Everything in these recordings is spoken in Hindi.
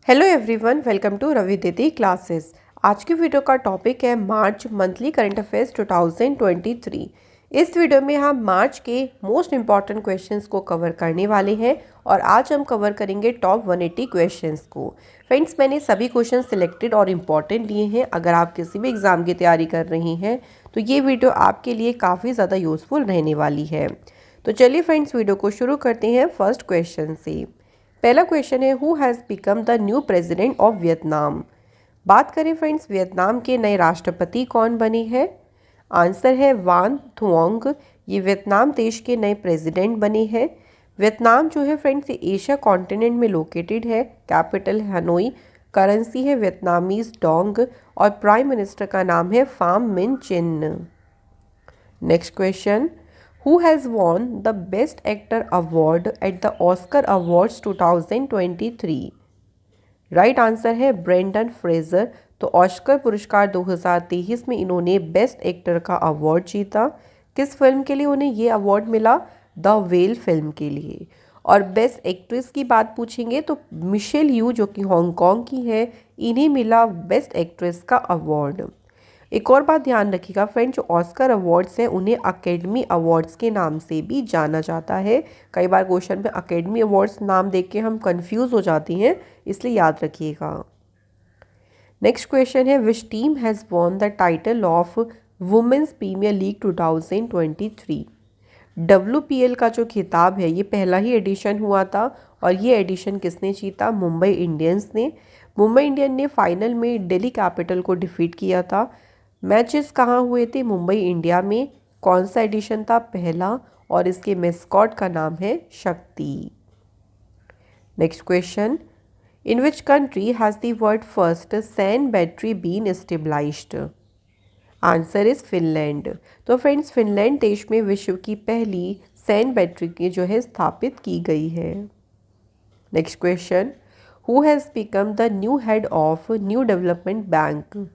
Hello everyone, welcome to Ravi Didi classes. आज की वीडियो का टॉपिक है मार्च मंथली करंट अफेयर्स 2023। इस वीडियो में हम मार्च के मोस्ट इम्पॉर्टेंट क्वेश्चंस को कवर करने वाले हैं और आज हम कवर करेंगे टॉप 180 क्वेश्चंस को। फ्रेंड्स, मैंने सभी क्वेश्चन सिलेक्टेड और इम्पॉर्टेंट लिए हैं। अगर आप किसी भी एग्ज़ाम की तैयारी कर रही हैं तो ये वीडियो आपके लिए काफ़ी ज़्यादा यूज़फुल रहने वाली है। तो चलिए फ्रेंड्स, वीडियो को शुरू करते हैं फर्स्ट क्वेश्चन से। पहला क्वेश्चन है, who has become the new president of Vietnam. बात करें फ्रेंड्स, वियतनाम के नए राष्ट्रपति कौन बने हैं। आंसर है वान थुओंग। ये वियतनाम देश के नए प्रेसिडेंट बने हैं। वियतनाम जो है फ्रेंड्स, ये एशिया कॉन्टिनेंट में लोकेटेड है। कैपिटल हनोई, करेंसी है वियतनामीज डोंग और प्राइम मिनिस्टर का नाम है फाम मिन चिन। Next question, Who has won the Best Actor award at the Oscar Awards 2023? Right answer है ब्रेंडन फ्रेजर। तो ऑस्कर पुरस्कार 2023 में इन्होंने बेस्ट एक्टर का अवार्ड जीता। किस फिल्म के लिए उन्हें ये अवार्ड मिला? द वेल फिल्म के लिए। और बेस्ट एक्ट्रेस की बात पूछेंगे तो मिशेल यू जो कि हांगकांग की है, इन्हें मिला बेस्ट एक्ट्रेस का अवार्ड। एक और बात ध्यान रखिएगा फ्रेंड, जो ऑस्कर अवार्ड्स हैं उन्हें अकेडमी अवार्ड्स के नाम से भी जाना जाता है। कई बार क्वेश्चन में अकेडमी अवार्ड्स नाम देख के हम कंफ्यूज हो जाती हैं, इसलिए याद रखिएगा। नेक्स्ट क्वेश्चन है, which team has won the title of Women's Premier League 2023। WPL का जो खिताब है ये पहला ही एडिशन हुआ था और ये एडिशन किसने जीता? मुंबई इंडियंस ने। मुंबई इंडियन ने फाइनल में दिल्ली कैपिटल को डिफीट किया था। मैचेस कहाँ हुए थे? मुंबई इंडिया में। कौन सा एडिशन था? पहला। और इसके मेस्कॉट का नाम है Shakti. Next question, in which country has the world first sand battery been stabilised. Answer is Finland. तो फ्रेंड्स, फिनलैंड देश में विश्व की पहली सैंड बैटरी की जो है स्थापित की गई है। Next question, who has become the new head of New Development Bank.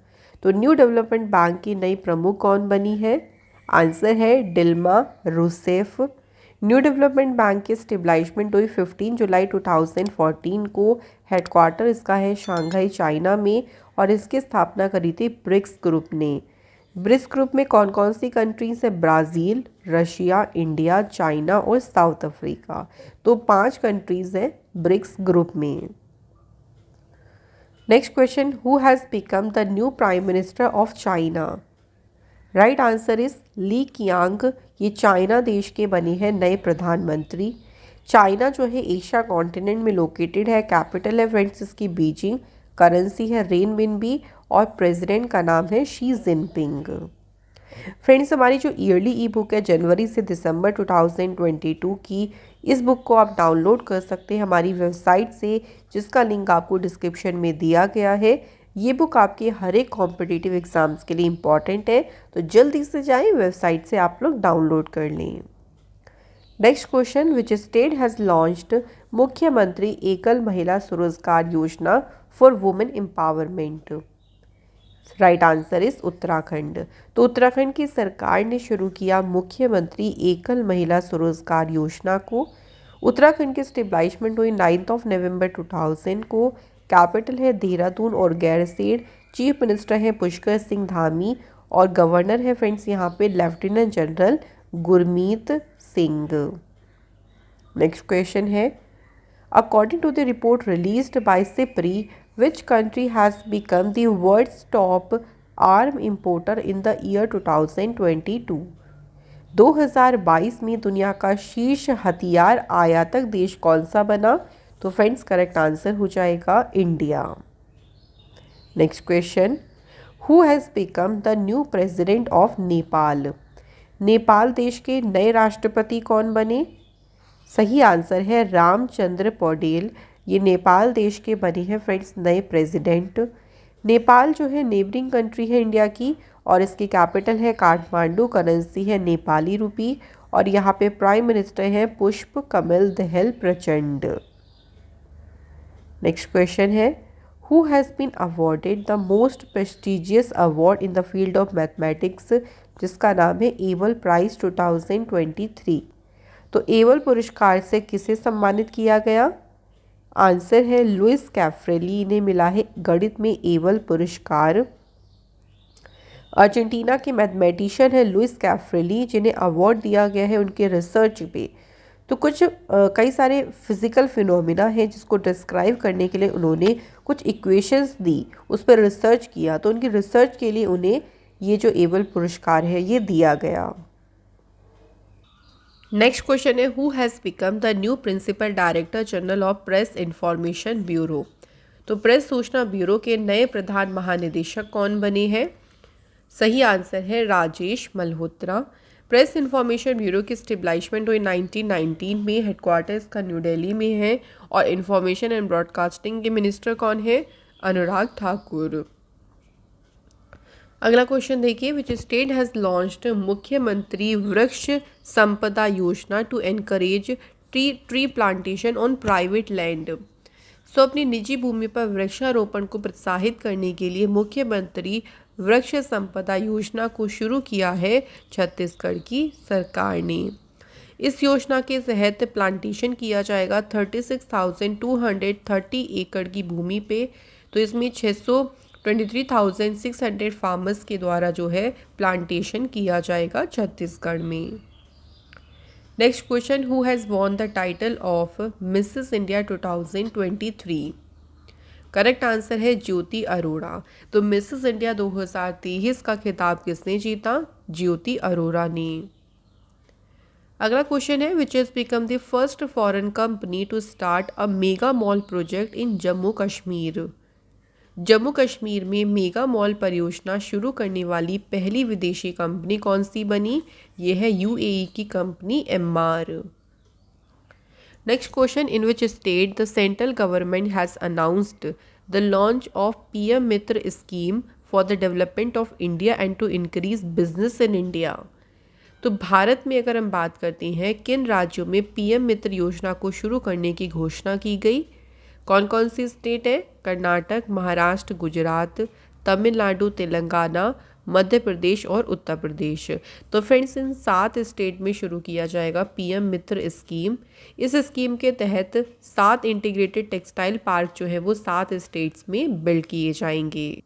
तो न्यू डेवलपमेंट बैंक की नई प्रमुख कौन बनी है? आंसर है Dilma Rousseff. New Development Bank की स्टेबलाइजमेंट हुई 15 जुलाई 2014 को। हेडक्वार्टर इसका है शंघाई चाइना में और इसकी स्थापना करी थी ब्रिक्स ग्रुप ने। ब्रिक्स ग्रुप में कौन कौन सी कंट्रीज है? ब्राज़ील, रशिया, इंडिया, चाइना और साउथ अफ्रीका। तो 5 कंट्रीज हैं ब्रिक्स ग्रुप में। Next question, who has become the new prime minister of China. Right answer is Li Qiang. ये चाइना देश के बने हैं नए प्रधानमंत्री। चाइना जो है एशिया कॉन्टिनेंट में लोकेटेड है। कैपिटल है फ्रेंड्स इसकी बीजिंग। करेंसी है रेनमिनबी और प्रेसिडेंट का नाम है शी जिनपिंग। फ्रेंड्स, हमारी जो ईयरली ई बुक है जनवरी से दिसंबर 2022 की, इस बुक को आप डाउनलोड कर सकते हैं हमारी वेबसाइट से, जिसका लिंक आपको डिस्क्रिप्शन में दिया गया है। ये बुक आपके हर एक कॉम्पिटिटिव एग्जाम्स के लिए इम्पॉर्टेंट है, तो जल्दी से जाएं वेबसाइट से आप लोग डाउनलोड कर लें। Next question, which state has launched मुख्यमंत्री एकल महिला स्वरोजगार योजना for women empowerment. Right answer is Uttarakhand. तो उत्तराखंड की सरकार ने शुरू किया मुख्यमंत्री एकल महिला स्वरोजगार योजना को। उत्तराखंड की स्टेबलाइजमेंट हुई 9 नवंबर 2000 को। कैपिटल है देहरादून और गैरसेन। चीफ मिनिस्टर हैं पुष्कर सिंह धामी और गवर्नर है फ्रेंड्स यहाँ पे lieutenant general Gurmeet Singh. Next question है, according to the report released by SIPRI, which country has become the world's top arm importer in the year 2022। 2022 में दुनिया का शीर्ष हथियार आयातक देश कौन सा बना? तो फ्रेंड्स, करेक्ट आंसर हो जाएगा India. Next question, who has become the new president of Nepal. Nepal देश के नए राष्ट्रपति कौन बने? सही आंसर है रामचंद्र पौडेल। ये नेपाल देश के बने हैं फ्रेंड्स नए प्रेसिडेंट। नेपाल जो है नेबरिंग कंट्री है इंडिया की और इसकी कैपिटल है काठमांडू। करेंसी है नेपाली रुपी और यहाँ पे प्राइम मिनिस्टर हैं पुष्प कमल दहल प्रचंड। नेक्स्ट क्वेश्चन है, who has been awarded the most prestigious award in the field of mathematics, जिसका नाम है एबल प्राइज 2023। तो एबल पुरस्कार से किसे सम्मानित किया गया? आंसर है लुइस कैफ्रेली, इन्हें मिला है गणित में एबल पुरस्कार। अर्जेंटीना के मैथमेटिशियन है लुइस कैफ्रेली, जिन्हें अवार्ड दिया गया है उनके रिसर्च पे। तो कुछ कई सारे फिजिकल फिनोमिना हैं जिसको डिस्क्राइब करने के लिए उन्होंने कुछ इक्वेशंस दी, उस पर रिसर्च किया, तो उनकी रिसर्च के लिए उन्हें ये जो एबल पुरस्कार है ये दिया गया। नेक्स्ट क्वेश्चन है who has become the new principal director general of Press Information Bureau. तो प्रेस सूचना ब्यूरो के नए प्रधान महानिदेशक कौन बने हैं? सही आंसर है Rajesh Malhotra. Press Information bureau की स्टेब्लिशमेंट हुई 1919 में, हेडक्वार्टर्स का न्यू दिल्ली में है और इंफॉर्मेशन एंड ब्रॉडकास्टिंग के मिनिस्टर कौन है? अनुराग ठाकुर। अगला क्वेश्चन देखिए, विच स्टेट हैज़ लॉन्च्ड मुख्यमंत्री वृक्ष संपदा योजना to encourage tree plantation on private land. So अपनी निजी भूमि पर वृक्षारोपण को प्रोत्साहित करने के लिए मुख्यमंत्री वृक्ष संपदा योजना को शुरू किया है छत्तीसगढ़ की सरकार ने। इस योजना के तहत प्लांटेशन किया जाएगा 36,230 एकड़ की भूमि पे। तो इसमें 623,600 फार्मर्स के द्वारा जो है प्लांटेशन किया जाएगा छत्तीसगढ़ में। Next question, who has won the title of Mrs India 2023। Correct answer है ज्योति अरोड़ा। तो मिसेस इंडिया 2023 का खिताब किसने जीता? ज्योति अरोड़ा ने। अगला क्वेश्चन है, which is become the first foreign company to start a mega mall project in Jammu Kashmir. Jammu Kashmir में मेगा मॉल परियोजना शुरू करने वाली पहली विदेशी कंपनी कौन सी बनी? ये है यूएई की company Emaar. Next question, in which state the central government has announced the launch of PM Mitra scheme for the development of India and to increase business in India. तो भारत में अगर हम बात करते हैं, किन राज्यों में पीएम मित्र योजना को शुरू करने की घोषणा की गई? कौन कौन सी स्टेट है? कर्नाटक, महाराष्ट्र, गुजरात, तमिलनाडु, तेलंगाना, मध्य प्रदेश और उत्तर प्रदेश। तो फ्रेंड्स, इन 7 स्टेट में शुरू किया जाएगा पीएम मित्र स्कीम। इस स्कीम के तहत 7 इंटीग्रेटेड टेक्सटाइल पार्क जो है वो 7 स्टेट्स में बिल्ड किए जाएंगे।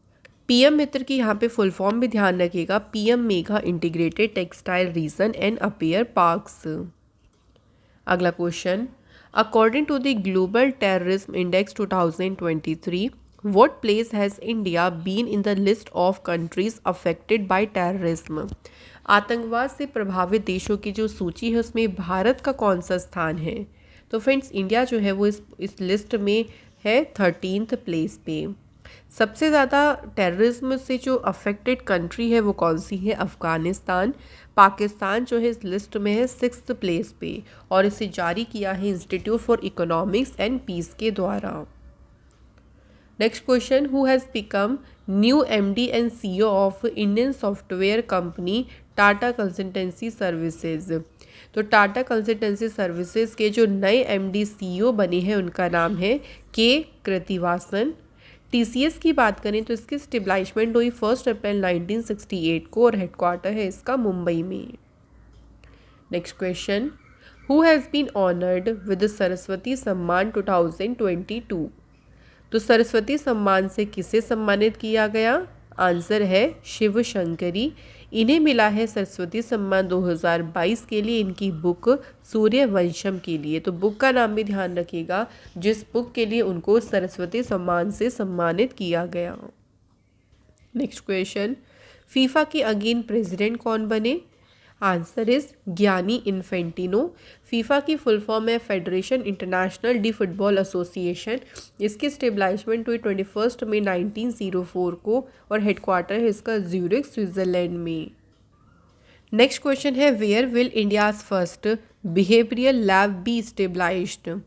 पीएम मित्र की यहाँ पे फुल फॉर्म भी ध्यान रखिएगा, PM mega integrated textile region and apparel parks. अगला question, according to the global terrorism index 2023, what place has India been in the list of countries affected by terrorism? आतंकवाद से प्रभावित देशों की जो सूची है उसमें भारत का कौन सा स्थान है? तो फ्रेंड्स, इंडिया जो है वो इस लिस्ट में है 13th प्लेस पे। सबसे ज़्यादा टेररिज्म से जो अफेक्टेड कंट्री है वो कौन सी है? अफ़गानिस्तान। पाकिस्तान जो है इस लिस्ट में है 6th प्लेस पे और इसे जारी किया है Institute for Economics and Peace के द्वारा। Next question, who has become new MD and CEO of Indian software company Tata Consultancy Services. तो टाटा कंसल्टेंसी सर्विसेज के जो नए एमडी सीईओ बने हैं उनका नाम है के कृतिवासन। टीसीएस की बात करें तो इसकी स्टेब्लिशमेंट हुई 1 अप्रैल 1968 को और हेडक्वार्टर है इसका मुंबई में। Next question, who has been honoured with Saraswati Samman 2022। तो सरस्वती सम्मान से किसे सम्मानित किया गया? आंसर है शिव शंकरी। इन्हें मिला है सरस्वती सम्मान 2022 के लिए इनकी बुक सूर्यवंशम के लिए। तो बुक का नाम भी ध्यान रखिएगा जिस बुक के लिए उनको सरस्वती सम्मान से सम्मानित किया गया। नेक्स्ट क्वेश्चन, फीफा के अगेन प्रेसिडेंट कौन बने? Answer is Gianni Infantino. FIFA की फुल फॉर्म है federation international de football association. इसकी स्टेब्लिशमेंट हुई 21 मई 1904 को और हेडक्वार्टर है इसका ज्यूरिख स्विट्जरलैंड में। नेक्स्ट क्वेश्चन है, where will India's first behavioural lab be stabilised.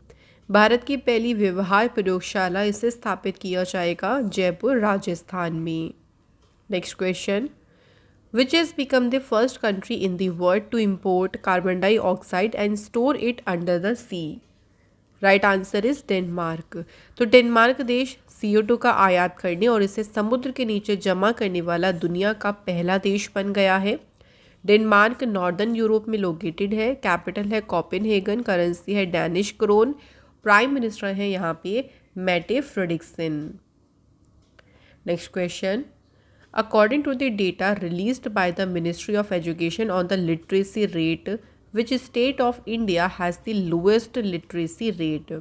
Bharat की पहली व्यवहार प्रयोगशाला इसे स्थापित किया जाएगा जयपुर राजस्थान में। Next question, which has become the first country in the world to import carbon dioxide and store it under the sea? Right answer is Denmark. तो डेनमार्क देश CO2 का आयात करने और इसे समुद्र के नीचे जमा करने वाला दुनिया का पहला देश बन गया है। डेनमार्क नॉर्दर्न यूरोप में लोकेटेड है। कैपिटल है कोपेनहेगन, करेंसी है डैनिश क्रोन प्राइम मिनिस्टर हैं यहाँ पे Mette Frederiksen. Next question, according to the data released by the ministry of education on the literacy rate which state of India has the lowest literacy rate.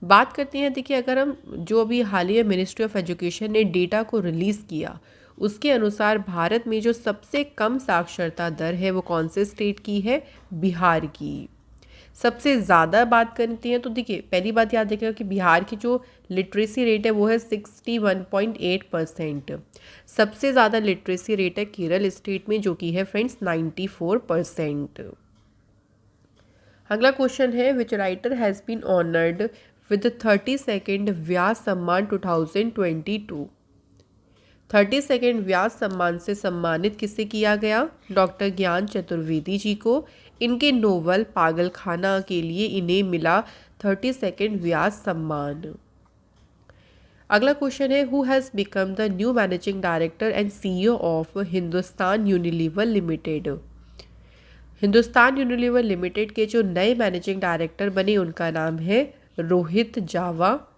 बात करते हैं, देखिए अगर हम जो अभी हालिया मिनिस्ट्री ऑफ एजुकेशन ने डेटा को रिलीज़ किया उसके अनुसार भारत में जो सबसे कम साक्षरता दर है वो कौन से स्टेट की है, बिहार की। सबसे ज़्यादा बात करते हैं तो देखिए पहली बात याद रखिएगा कि बिहार की जो लिटरेसी रेट है वो है 61.8%। सबसे ज़्यादा लिटरेसी रेट है केरल स्टेट में जो कि है फ्रेंड्स 94%। अगला क्वेश्चन है, which writer has been honoured with 32nd Vyas Samman 2022। 32nd Vyas सम्मान से सम्मानित किसे किया गया, डॉक्टर ज्ञान चतुर्वेदी जी को। इनके नोवेल पागलखाना के लिए इन्हें मिला 32nd व्यास सम्मान। अगला क्वेश्चन है, who has become the new managing director and CEO of Hindustan Unilever limited. Hindustan Unilever limited के जो नए मैनेजिंग डायरेक्टर बने उनका नाम है रोहित जावा।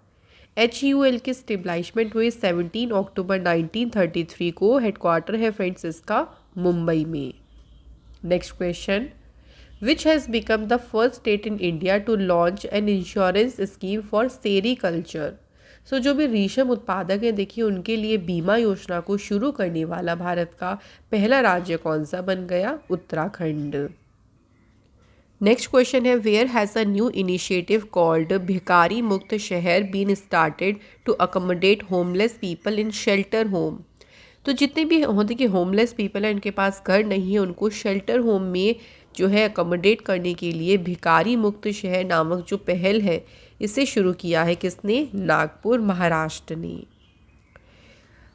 HUL की स्टेब्लिशमेंट हुई 17 अक्टूबर 1933 को। हेडक्वार्टर है फ्रेंड्स इसका मुंबई में। Next question, which has become the first state in India to launch an insurance scheme for sericulture. So जो भी रेशम उत्पादक हैं देखिए उनके लिए बीमा योजना को शुरू करने वाला भारत का पहला राज्य कौन सा बन गया, उत्तराखंड। नेक्स्ट क्वेश्चन है, where has a new initiative called Bhikhari Mukt Shahar been started to accommodate homeless people in shelter home. तो जितने भी होते कि होमलेस पीपल हैं इनके पास घर नहीं है उनको शेल्टर होम में जो है अकोमोडेट करने के लिए भिखारी मुक्त शहर नामक जो पहल है इसे शुरू किया है किसने, नागपुर महाराष्ट्र ने।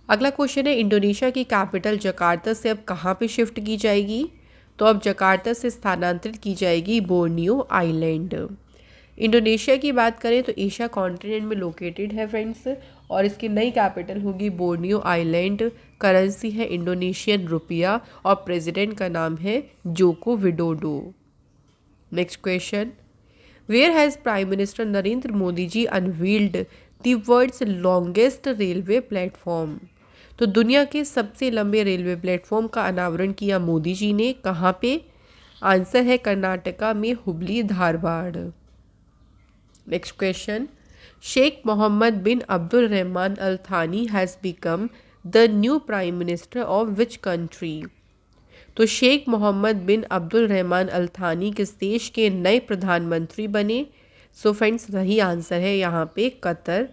अगला क्वेश्चन है, इंडोनेशिया की कैपिटल जकार्ता से अब कहाँ पे शिफ्ट की जाएगी, तो अब जकार्ता से स्थानांतरित की जाएगी बोर्नियो आइलैंड। इंडोनेशिया की बात करें तो एशिया कॉन्टिनेंट में लोकेटेड है फ्रेंड्स और इसकी नई कैपिटल होगी बोर्नियो आइलैंड। करेंसी है इंडोनेशियन रुपया और प्रेसिडेंट का नाम है Joko Widodo. Next question, where has prime minister Narendra Modi ji unveiled the world's longest railway platform. तो दुनिया के सबसे लंबे रेलवे प्लेटफॉर्म का अनावरण किया मोदी जी ने, कहाँ पे, आंसर है कर्नाटका में हुबली धारवाड़। नेक्स्ट क्वेश्चन, शेख मोहम्मद बिन अब्दुल रहमान अल थानी has become the new prime minister of which country. तो शेख मोहम्मद बिन अब्दुल रहमान अल थानी किस देश के नए प्रधानमंत्री बने, सो फ्रेंड्स सही आंसर है यहाँ पे कतर।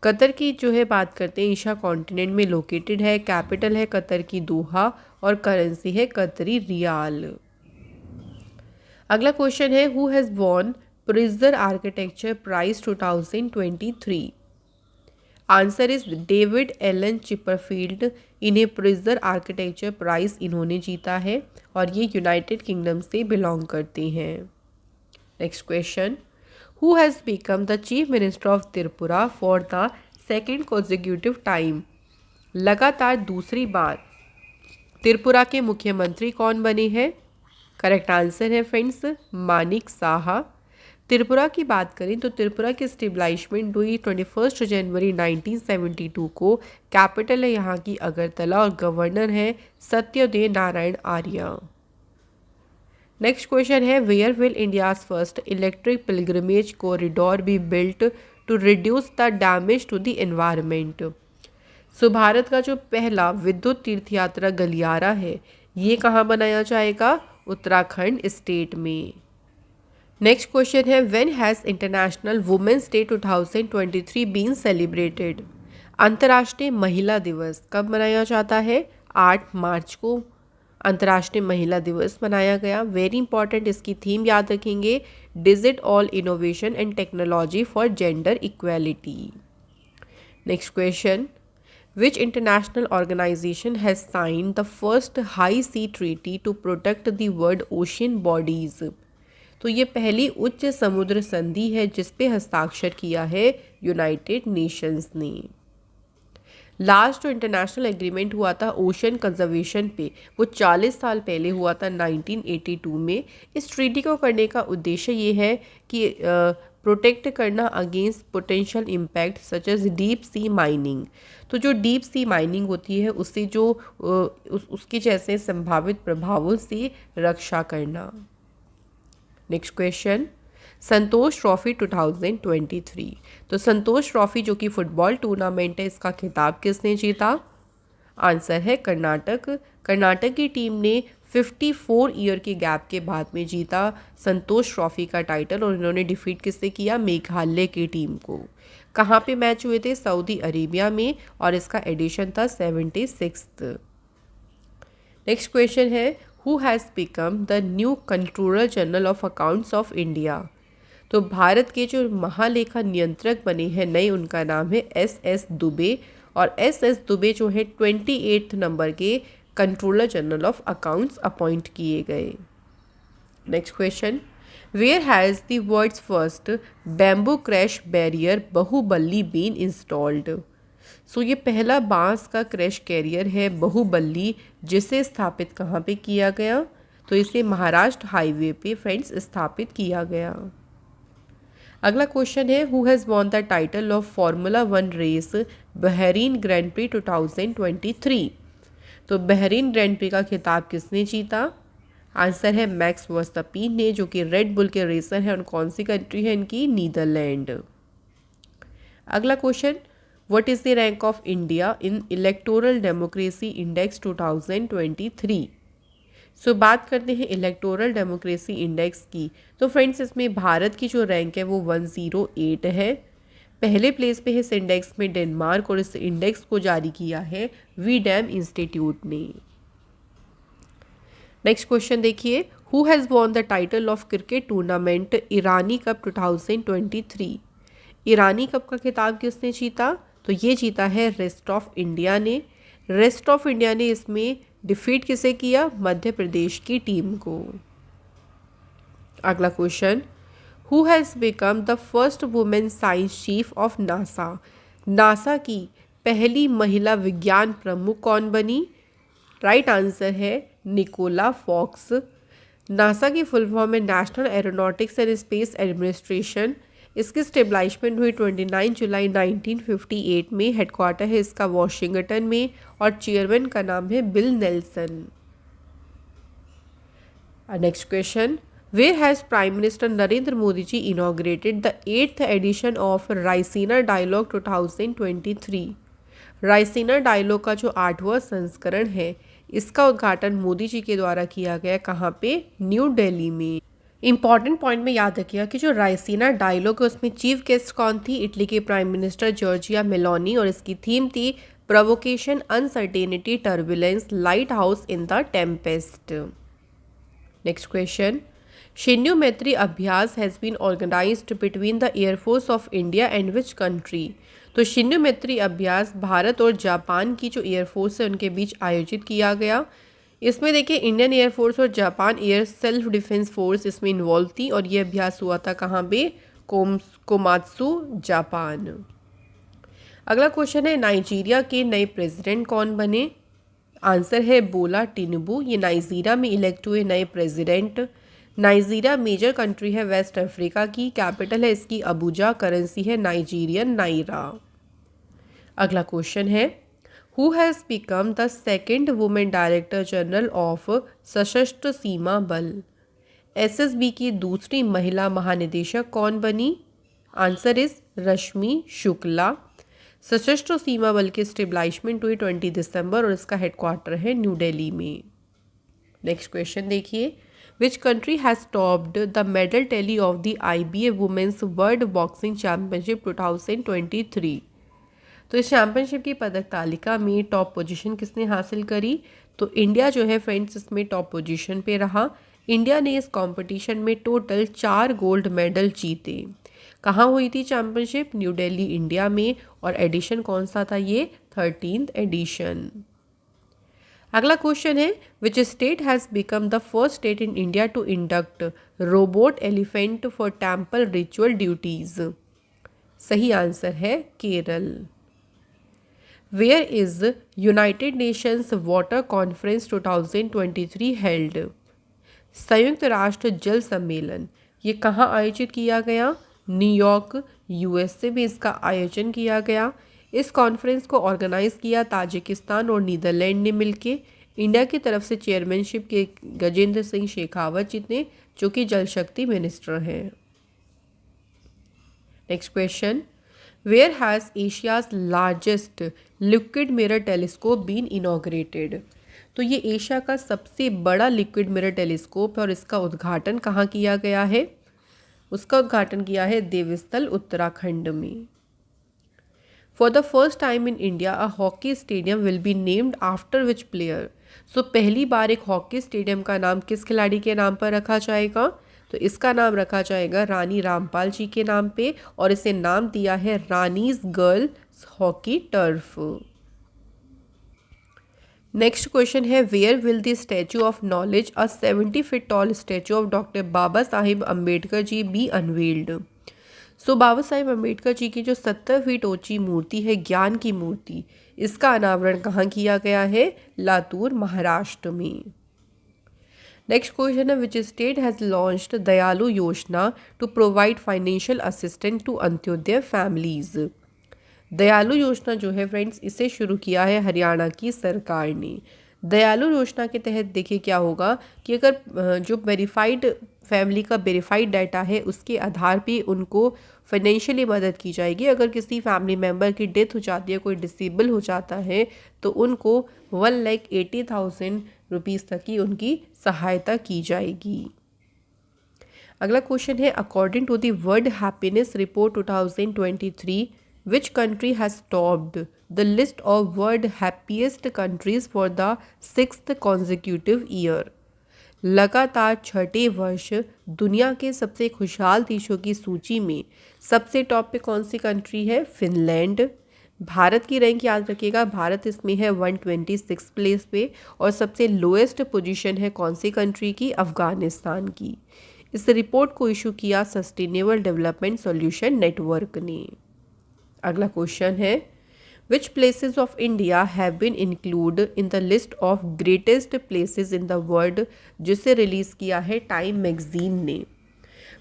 कतर की जो है बात करते हैं एशिया कॉन्टिनेंट में लोकेटेड है, कैपिटल है कतर की दोहा और करेंसी है कतरी रियाल। अगला क्वेश्चन है, who has won Pritzker Architecture Prize 2023। Answer is David Alan Chipperfield. इन्हें प्रिजर आर्किटेक्चर प्राइज इन्होंने जीता है और ये यूनाइटेड किंगडम से बिलोंग करते हैं। Next question, who has become the chief minister of Tripura for the second consecutive time. लगातार दूसरी बार त्रिपुरा के मुख्यमंत्री कौन बने हैं, करेक्ट आंसर है फ्रेंड्स मानिक साहा। त्रिपुरा की बात करें तो त्रिपुरा की स्टेब्लिशमेंट हुई 21 जनवरी 1972 को। कैपिटल है यहाँ की अगरतला और गवर्नर है सत्यदेव नारायण आर्य। नेक्स्ट क्वेश्चन है, where will India's first electric pilgrimage corridor be built to reduce the damage to the environment. So Bharat का जो पहला विद्युत तीर्थ यात्रा गलियारा है ये कहाँ बनाया जाएगा, उत्तराखंड स्टेट में। नेक्स्ट क्वेश्चन है, when has International Women's Day 2023 been celebrated. अंतर्राष्ट्रीय महिला दिवस कब मनाया जाता है, 8 मार्च को अंतर्राष्ट्रीय महिला दिवस मनाया गया। वेरी इंपॉर्टेंट, इसकी थीम याद रखेंगे, digit all innovation and technology for gender equality. Next question, which international organization has signed the first high sea treaty to protect the world ocean bodies। तो ये पहली उच्च समुद्र संधि है जिस पे हस्ताक्षर किया है यूनाइटेड नेशंस ने। लास्ट जो इंटरनेशनल एग्रीमेंट हुआ था ओशन कंजर्वेशन पे वो 40 साल पहले हुआ था 1982 में। इस ट्रीटी को करने का उद्देश्य ये है कि प्रोटेक्ट करना against potential impact such as deep sea mining. तो जो डीप सी माइनिंग होती है उससे जो उसके जैसे संभावित प्रभावों से रक्षा करना। नेक्स्ट क्वेश्चन, संतोष ट्रॉफी 2023। तो संतोष ट्रॉफी जो कि फुटबॉल टूर्नामेंट है, इसका खिताब किसने जीता? आंसर है कर्नाटक। कर्नाटक की टीम ने 54 ईयर के गैप के बाद में जीता संतोष ट्रॉफी का टाइटल, और इन्होंने डिफीट किससे किया? मेघालय की टीम को। कहाँ पे मैच हुए थे? सऊदी अरेबिया में, और इसका एडिशन था 76th। नेक्स्ट क्वेश्चन है, who has become the new controller general of accounts of India. तो भारत के जो महालेखा नियंत्रक बने हैं नए, उनका नाम है एस दुबे, और एस दुबे जो है 28 नंबर के controller general of accounts appoint किए गए। Next question, where has the world's first bamboo crash barrier Bahuballi been installed. So ये पहला बांस का क्रैश कैरियर है बहुबल्ली, जिसे स्थापित कहाँ पे किया गया? तो इसे महाराष्ट्र हाईवे पे फ्रेंड्स स्थापित किया गया। अगला क्वेश्चन है, who has won the title of formula 1 race Bahrain Grand Prix 2023। तो बहरीन ग्रैंड प्री का खिताब किसने जीता? आंसर है मैक्स वर्स्टैपिन ने, जो कि रेड बुल के रेसर हैं। और कौन सी कंट्री है इनकी? नीदरलैंड। अगला question, what is the rank of India in electoral democracy index 2023। सो बात करते हैं इलेक्टोरल डेमोक्रेसी इंडेक्स की। तो फ्रेंड्स इसमें भारत की जो रैंक है वो 108 है। पहले प्लेस पे है इस इंडेक्स में डेनमार्क, और इस इंडेक्स को जारी किया है वीडैम इंस्टीट्यूट ने। नेक्स्ट क्वेश्चन देखिए, who has won the title of cricket tournament Irani cup 2023। Irani cup का खिताब किसने जीता? तो ये जीता है रेस्ट ऑफ इंडिया ने। रेस्ट ऑफ इंडिया ने इसमें डिफीट किसे किया? मध्य प्रदेश की टीम को। अगला question, who has become the first women science chief of NASA. NASA की पहली महिला विज्ञान प्रमुख कौन बनी? राइट आंसर है निकोला फॉक्स। नासा की फुल फॉर्म है national aeronautics and space administration. इसकी स्टेबलाइजमेंट हुई 29 जुलाई 1958 में। हेडक्वार्टर है इसका वॉशिंगटन में, और चेयरमैन का नाम है Bill Nelson. Next question, where has prime minister Narendra Modi ji inaugurated the 8th edition of Raisina Dialogue 2023। रायसीना डायलॉग का जो 8वां संस्करण है, इसका उद्घाटन मोदी जी के द्वारा किया गया। कहाँ पे? न्यू दिल्ली में। इंपॉर्टेंट पॉइंट में याद रखिएगा कि जो रायसीना डायलॉग है उसमें चीफ गेस्ट कौन थी? इटली के प्राइम मिनिस्टर जॉर्जिया मेलोनी, और इसकी थीम थी provocation, uncertainty, turbulence, lighthouse in the tempest. Next question, Shinyuu Maitri अभ्यास has been organised between the air force of India and which country. तो शिन्यू मैत्री अभ्यास भारत और जापान की जो एयरफोर्स है उनके बीच आयोजित किया गया। इसमें देखिए इंडियन एयरफोर्स और Japan air self defence force इसमें इन्वॉल्व थी, और ये अभ्यास हुआ था कहाँ पे? Komatsu Japan. अगला क्वेश्चन है, नाइजीरिया के नए प्रेसिडेंट कौन बने? आंसर है बोला टिनुबू। ये नाइजीरिया में इलेक्ट हुए नए प्रेसिडेंट। नाइजीरिया मेजर कंट्री है वेस्ट अफ्रीका की। कैपिटल है इसकी अबूजा। करेंसी है नाइजीरियन नाइरा। अगला क्वेश्चन है, who has become the second women director general of सशस्त्र सीमा बल। एसएसबी की दूसरी महिला महानिदेशक कौन बनी? आंसर इज रश्मि शुक्ला। सशस्त्र सीमा बल की स्टेबलाइजमेंट हुई 20 दिसंबर, और इसका हेडक्वार्टर है न्यू दिल्ली में। नेक्स्ट क्वेश्चन देखिए, which country has topped the medal tally of the IBA women's world boxing championship 2023। तो इस चैम्पियनशिप की पदक तालिका में टॉप पोजीशन किसने हासिल करी? तो इंडिया जो है फ्रेंड्स इसमें टॉप पोजीशन पे रहा। इंडिया ने इस कंपटीशन में टोटल 4 गोल्ड मेडल जीते। कहाँ हुई थी चैम्पियनशिप? न्यू दिल्ली इंडिया में, और एडिशन कौन सा था? ये 13th एडिशन। अगला क्वेश्चन है, which state has become the first state in India to induct robot elephant for temple ritual duties. सही आंसर है Kerala. Where is United Nations Water Conference 2023 held. संयुक्त राष्ट्र जल सम्मेलन ये कहाँ आयोजित किया गया? न्यूयॉर्क यूएसए में इसका आयोजन किया गया। इस कॉन्फ्रेंस को ऑर्गेनाइज किया ताजिकिस्तान और नीदरलैंड ने मिलके। इंडिया की तरफ से चेयरमैनशिप के गजेंद्र सिंह शेखावत जी ने, जो कि जल शक्ति मिनिस्टर हैं। Next question, where has Asia's largest liquid mirror telescope been inaugurated. तो ये एशिया का सबसे बड़ा लिक्विड मिरर टेलीस्कोप है और इसका उद्घाटन कहाँ किया गया है? उसका उद्घाटन किया है देवस्थल उत्तराखंड में। For the first time in India a hockey stadium will be named after which player. So पहली बार एक हॉकी स्टेडियम का नाम किस खिलाड़ी के नाम पर रखा जाएगा? तो इसका नाम रखा जाएगा रानी रामपाल जी के नाम पे और इसे नाम दिया है Rani's girls hockey turf. Next question है, where will the statue of knowledge a 70 feet tall statue of doctor Baba Saheb Ambedkar ji be unveiled. So Baba Saheb Ambedkar ji की जो 70 फीट ऊंची मूर्ति है, ज्ञान की मूर्ति, इसका अनावरण कहाँ किया गया है? लातूर महाराष्ट्र में। नेक्स्ट क्वेश्चन है, which state has launched Dayalu Yojana to provide financial assistance to Antyodaya families. Dayalu Yojana जो है फ्रेंड्स, इसे शुरू किया है हरियाणा की सरकार ने। दयालु योजना के तहत देखिए क्या होगा कि अगर जो वेरीफाइड फैमिली का वेरीफाइड डाटा है उसके आधार पे उनको फाइनेंशियली मदद की जाएगी। अगर किसी फैमिली मेम्बर की डेथ हो जाती है, कोई डिसेबल हो जाता है, तो उनको 1,80,000 रुपीज़ तक की उनकी सहायता की जाएगी। अगला क्वेश्चन है, according to the World Happiness Report 2023 which country has topped the list of world happiest countries for the 6th consecutive year। लगातार छठे वर्ष दुनिया के सबसे खुशहाल देशों की सूची में सबसे टॉप पे कौन सी कंट्री है? फिनलैंड। भारत की रैंक याद रखिएगा, भारत इसमें है 126 प्लेस पे और सबसे लोएस्ट पोजीशन है कौन सी कंट्री की? अफगानिस्तान की। इस रिपोर्ट को इशू किया सस्टेनेबल डेवलपमेंट सॉल्यूशन नेटवर्क ने। अगला क्वेश्चन है, which places of India have been include in the list of greatest places in the world, जिसे रिलीज़ किया है टाइम मैगजीन ने।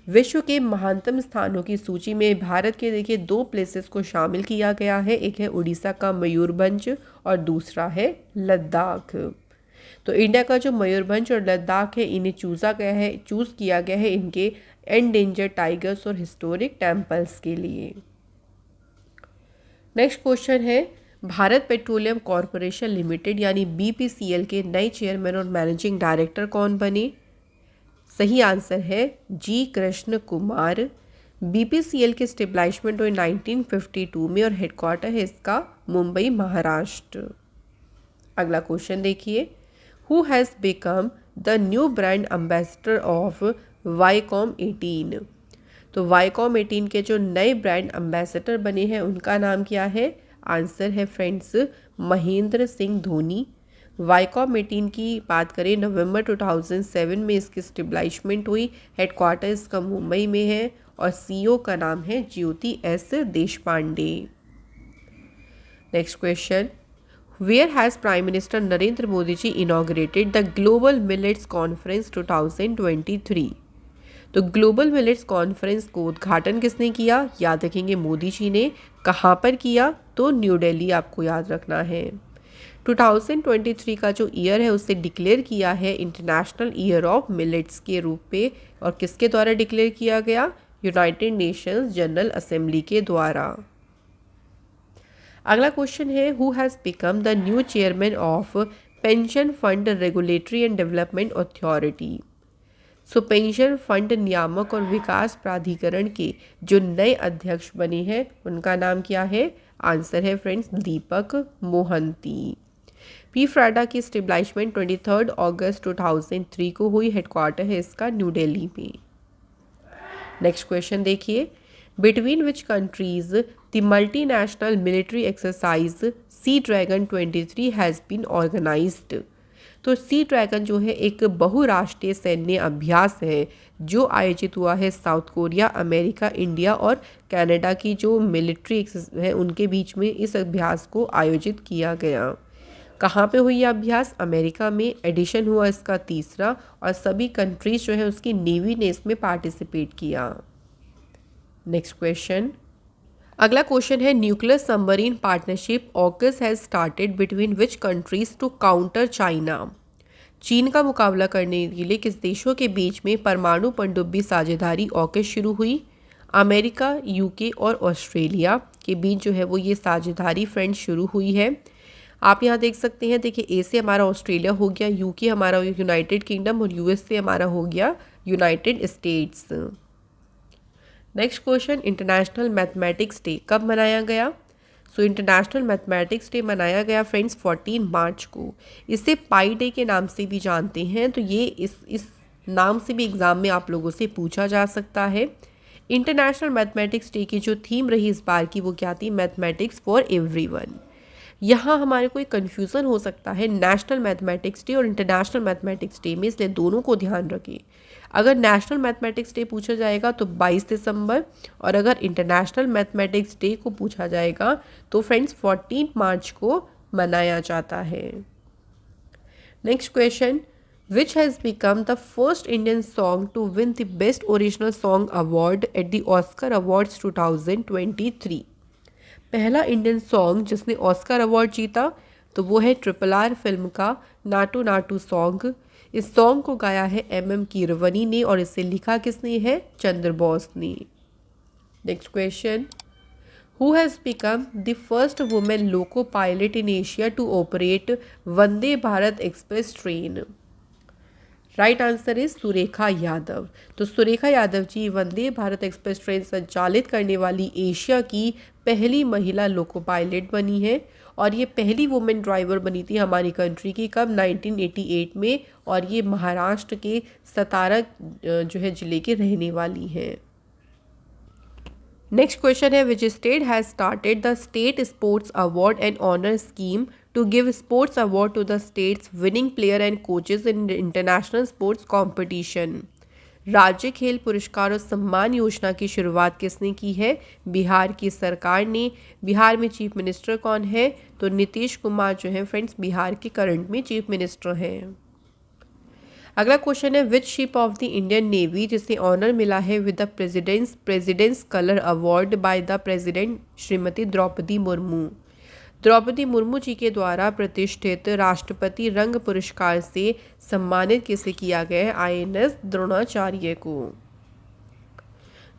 विश्व के महानतम स्थानों की सूची में भारत के देखिए 2 प्लेसेस को शामिल किया गया है। एक है उड़ीसा का मयूरभंज और दूसरा है लद्दाख। तो इंडिया का जो मयूरभंज और लद्दाख है, इन्हें चूज़ किया गया है इनके एंडेंजर्ड टाइगर्स और हिस्टोरिक टेम्पल्स के लिए। नेक्स्ट क्वेश्चन है, भारत पेट्रोलियम कॉरपोरेशन लिमिटेड यानी बीपीसीएल के नए चेयरमैन और मैनेजिंग डायरेक्टर कौन बने? सही आंसर है जी कृष्ण कुमार। बीपीसीएल के स्टेब्लिशमेंट हुई 1952 में और हेडक्वार्टर है इसका मुंबई महाराष्ट्र। अगला क्वेश्चन देखिए, who has become the new brand ambassador of Viacom 18। तो वाईकॉम 18 के जो नए ब्रांड एम्बेसडर बने हैं उनका नाम क्या है? आंसर है फ्रेंड्स महेंद्र सिंह धोनी। वाईकॉम 18 की बात करें, नवंबर 2007 में इसकी स्टेब्लिशमेंट हुई। हेडक्वार्टर इसका मुंबई में है और सीईओ का नाम है Jyoti S Deshpande. Next question, where has prime minister Narendra Modi ji inaugurated the global millets conference 2023। तो ग्लोबल मिलेट्स कॉन्फ्रेंस को उद्घाटन किसने किया? याद रखेंगे मोदी जी ने। कहाँ पर किया? तो न्यू दिल्ली आपको याद रखना है। 2023 का जो ईयर है उसे डिक्लेयर किया है इंटरनेशनल ईयर ऑफ मिलेट्स के रूप पे और किसके द्वारा डिक्लेयर किया गया? यूनाइटेड नेशंस जनरल असेंबली के द्वारा। अगला क्वेश्चन है, who has become the new chairman of pension fund regulatory and development authority. So pension fund नियामक और विकास प्राधिकरण के जो नए अध्यक्ष बने हैं उनका नाम क्या है? आंसर है फ्रेंड्स दीपक मोहंती। पी फ्राडा की स्टेब्लिशमेंट 23 अगस्त 2003 को हुई। हेडक्वार्टर है इसका न्यू दिल्ली में। नेक्स्ट क्वेश्चन देखिए, between which countries the multinational military exercise Sea Dragon 23 has been organised. तो सी ड्रैगन जो है एक बहुराष्ट्रीय सैन्य अभ्यास है जो आयोजित हुआ है साउथ कोरिया, अमेरिका, इंडिया और कनाडा की जो मिलिट्री है उनके बीच में इस अभ्यास को आयोजित किया गया। कहाँ पे हुई यह अभ्यास? अमेरिका में। एडिशन हुआ इसका 3रा और सभी कंट्रीज जो है उसकी नेवी ने इसमें पार्टिसिपेट किया। नेक्स्ट क्वेश्चन, अगला क्वेश्चन है nuclear submarine partnership AUKUS has started between which countries to counter China. चीन का मुकाबला करने के लिए किस देशों के बीच में परमाणु पनडुब्बी साझेदारी ऑकस शुरू हुई। अमेरिका, यूके और ऑस्ट्रेलिया के बीच जो है वो ये साझेदारी फ्रेंड शुरू हुई है। आप यहाँ देख सकते हैं, देखिए ए से हमारा ऑस्ट्रेलिया हो गया, यूके हमारा यूनाइटेड किंगडम और यूएस से हमारा हो गया United states. Next question, international mathematics day कब मनाया गया। सो इंटरनेशनल मैथमेटिक्स डे मनाया गया फ्रेंड्स 14 मार्च को। इसे पाई डे के नाम से भी जानते हैं, तो ये इस नाम से भी एग्ज़ाम में आप लोगों से पूछा जा सकता है। इंटरनेशनल मैथमेटिक्स डे की जो थीम रही इस बार की वो क्या थी, मैथमेटिक्स फॉर एवरीवन। यहाँ हमारे को एक कन्फ्यूज़न हो सकता है नेशनल मैथमेटिक्स डे और इंटरनेशनल मैथमेटिक्स डे में, इसलिए दोनों को ध्यान रखें। अगर नेशनल मैथमेटिक्स डे पूछा जाएगा तो 22 दिसंबर, और अगर इंटरनेशनल मैथमेटिक्स डे को पूछा जाएगा तो फ्रेंड्स 14 मार्च को मनाया जाता है। Next question, which has become the first Indian song to win the best original song award at the Oscar awards 2023। पहला इंडियन सॉन्ग जिसने ऑस्कर अवार्ड जीता तो वो है RRR फिल्म का नाटू नाटू सॉन्ग। इस सॉन्ग को गाया है MM कीरवनी ने और इसे लिखा किसने है, चंद्र बोस ने। Next question, who has become the first women loco pilot in Asia to operate Vande Bharat express train. Right answer is Surekha Yadav. तो सुरेखा यादव जी वंदे भारत एक्सप्रेस ट्रेन संचालित करने वाली एशिया की पहली महिला लोको पायलट बनी है, और ये पहली वुमेन ड्राइवर बनी थी हमारी कंट्री की, कब, 1988 में, और ये महाराष्ट्र के सतारा जो है ज़िले के रहने वाली हैं। नेक्स्ट क्वेश्चन है, which state has started the state sports award and honour scheme to give sports award to the state's winning player and coaches in international sports competition। राज्य खेल पुरस्कार और सम्मान योजना की शुरुआत किसने की है, बिहार की सरकार ने। बिहार में चीफ मिनिस्टर कौन है, तो नीतीश कुमार जो है फ्रेंड्स बिहार के करंट में चीफ मिनिस्टर हैं। अगला क्वेश्चन है, which ship of the Indian navy जिसे ऑनर मिला है with the president's colour award by the president Shrimati Droupadi Murmu. Droupadi Murmu ji के द्वारा प्रतिष्ठित राष्ट्रपति रंग पुरस्कार से सम्मानित किसे किया गया है, INS द्रोणाचार्य को।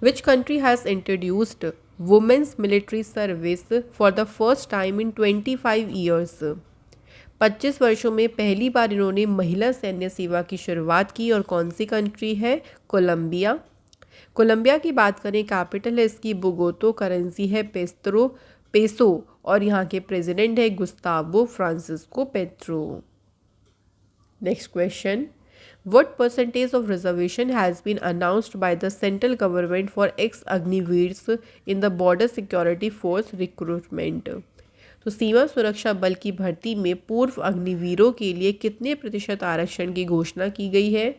Which country has introduced women's military service for the first time in 25 years. 25 वर्षों में पहली बार इन्होंने महिला सैन्य सेवा की शुरुआत की, और कौन सी कंट्री है, कोलंबिया। कोलंबिया की बात करें, कैपिटल है इसकी बोगोतो, करेंसी है पेसो, और यहाँ के प्रेसिडेंट है Gustavo Francisco Petro. Next question, what percentage of reservation has been announced by the central government for ex Agniveers in the border security force recruitment. तो सीमा सुरक्षा बल की भर्ती में पूर्व अग्निवीरों के लिए कितने प्रतिशत आरक्षण की घोषणा की गई है।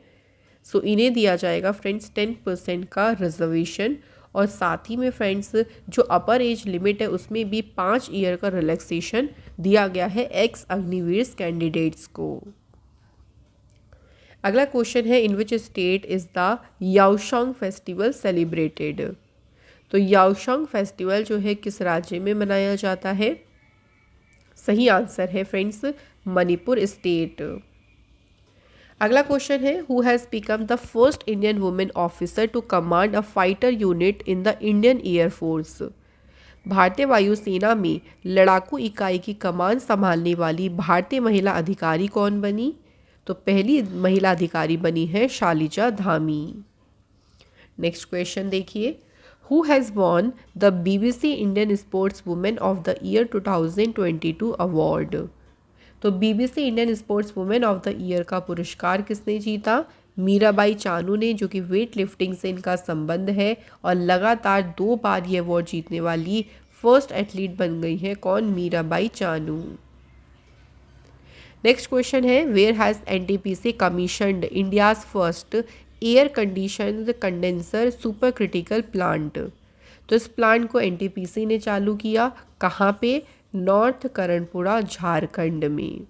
सो इन्हें दिया जाएगा फ्रेंड्स 10% का रिजर्वेशन, और साथ ही में फ्रेंड्स जो अपर एज लिमिट है उसमें भी 5 ईयर का रिलैक्सेशन दिया गया है एक्स अग्निवीर कैंडिडेट्स को। अगला क्वेश्चन है, in which state is the Yaoshang festival celebrated. तो याओशोंग फेस्टिवल जो है किस राज्य में मनाया जाता है, सही आंसर है फ्रेंड्स मणिपुर स्टेट। अगला क्वेश्चन है, who has become the first Indian women officer to command a fighter unit in the Indian air force. भारतीय वायुसेना में लड़ाकू इकाई की कमान संभालने वाली भारतीय महिला अधिकारी कौन बनी, तो पहली महिला अधिकारी बनी है शालिजा धामी। नेक्स्ट क्वेश्चन देखिए, who has won the BBC Indian sports women of the year 2022 award. तो BBC Indian sports women of the year का पुरस्कार किसने जीता, मीराबाई चानू ने, जो कि वेट लिफ्टिंग से इनका संबंध है, और लगातार 2 बार ये अवार्ड जीतने वाली फर्स्ट एथलीट बन गई है, कौन, मीराबाई चानू। नेक्स्ट क्वेश्चन है, where has NTPC commissioned India's first air conditioned condenser super critical plant. तो इस प्लांट को NTPC ने चालू किया, कहाँ पे, नॉर्थ करणपुरा झारखंड में।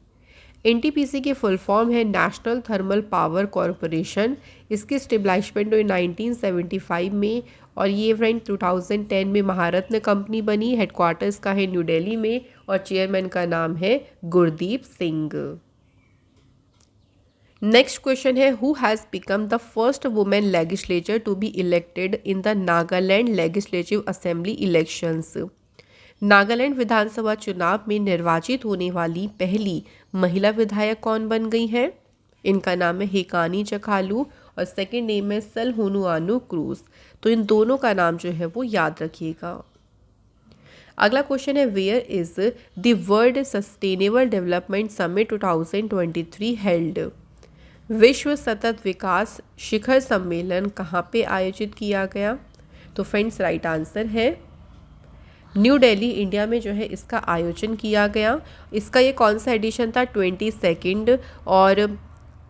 NTPC की फुल फॉर्म है नेशनल थर्मल पावर कॉरपोरेशन। इसकी स्टेब्लिशमेंट हुई 1975 में, और ये फ्रेंड 2010 में महारत्न कंपनी बनी। हेडक्वार्टर्स का है न्यू दिल्ली में और चेयरमैन का नाम है गुरदीप सिंह। नेक्स्ट क्वेश्चन है, who has become the first women legislature to be elected in the Nagaland legislative assembly elections. Nagaland विधानसभा चुनाव में निर्वाचित होने वाली पहली महिला विधायक कौन बन गई हैं? इनका नाम है हिकानी चखालू और सेकंड नेम है सलहुनुआनु क्रूज। तो इन दोनों का नाम जो है वो याद रखिएगा। अगला क्वेश्चन है, where is the world sustainable development summit 2023 held. विश्व सतत विकास शिखर सम्मेलन कहाँ पे आयोजित किया गया? तो फ्रेंड्स राइट आंसर है न्यू दिल्ली, इंडिया में जो है इसका आयोजन किया गया। इसका ये कौन सा एडिशन था? 22 और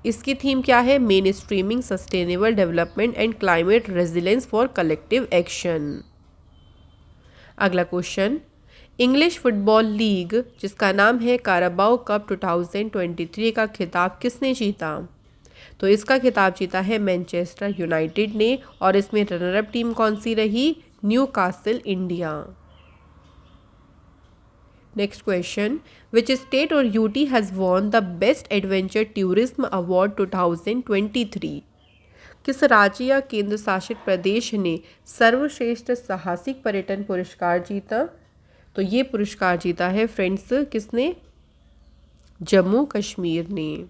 इसकी थीम क्या है? Main streaming sustainable development and climate resilience for collective action. अगला क्वेश्चन, इंग्लिश फुटबॉल लीग जिसका नाम है काराबाओ कप 2023 का खिताब किसने जीता? तो इसका खिताब जीता है मैनचेस्टर यूनाइटेड ने और इसमें रनर अप टीम कौन सी रही? Newcastle India. Next question, which state और UT has won the best adventure tourism award 2023। किस राज्य या केंद्र शासित प्रदेश ने सर्वश्रेष्ठ साहसिक पर्यटन पुरस्कार जीता? तो ये पुरस्कार जीता है फ्रेंड्स किसने? जम्मू कश्मीर ने।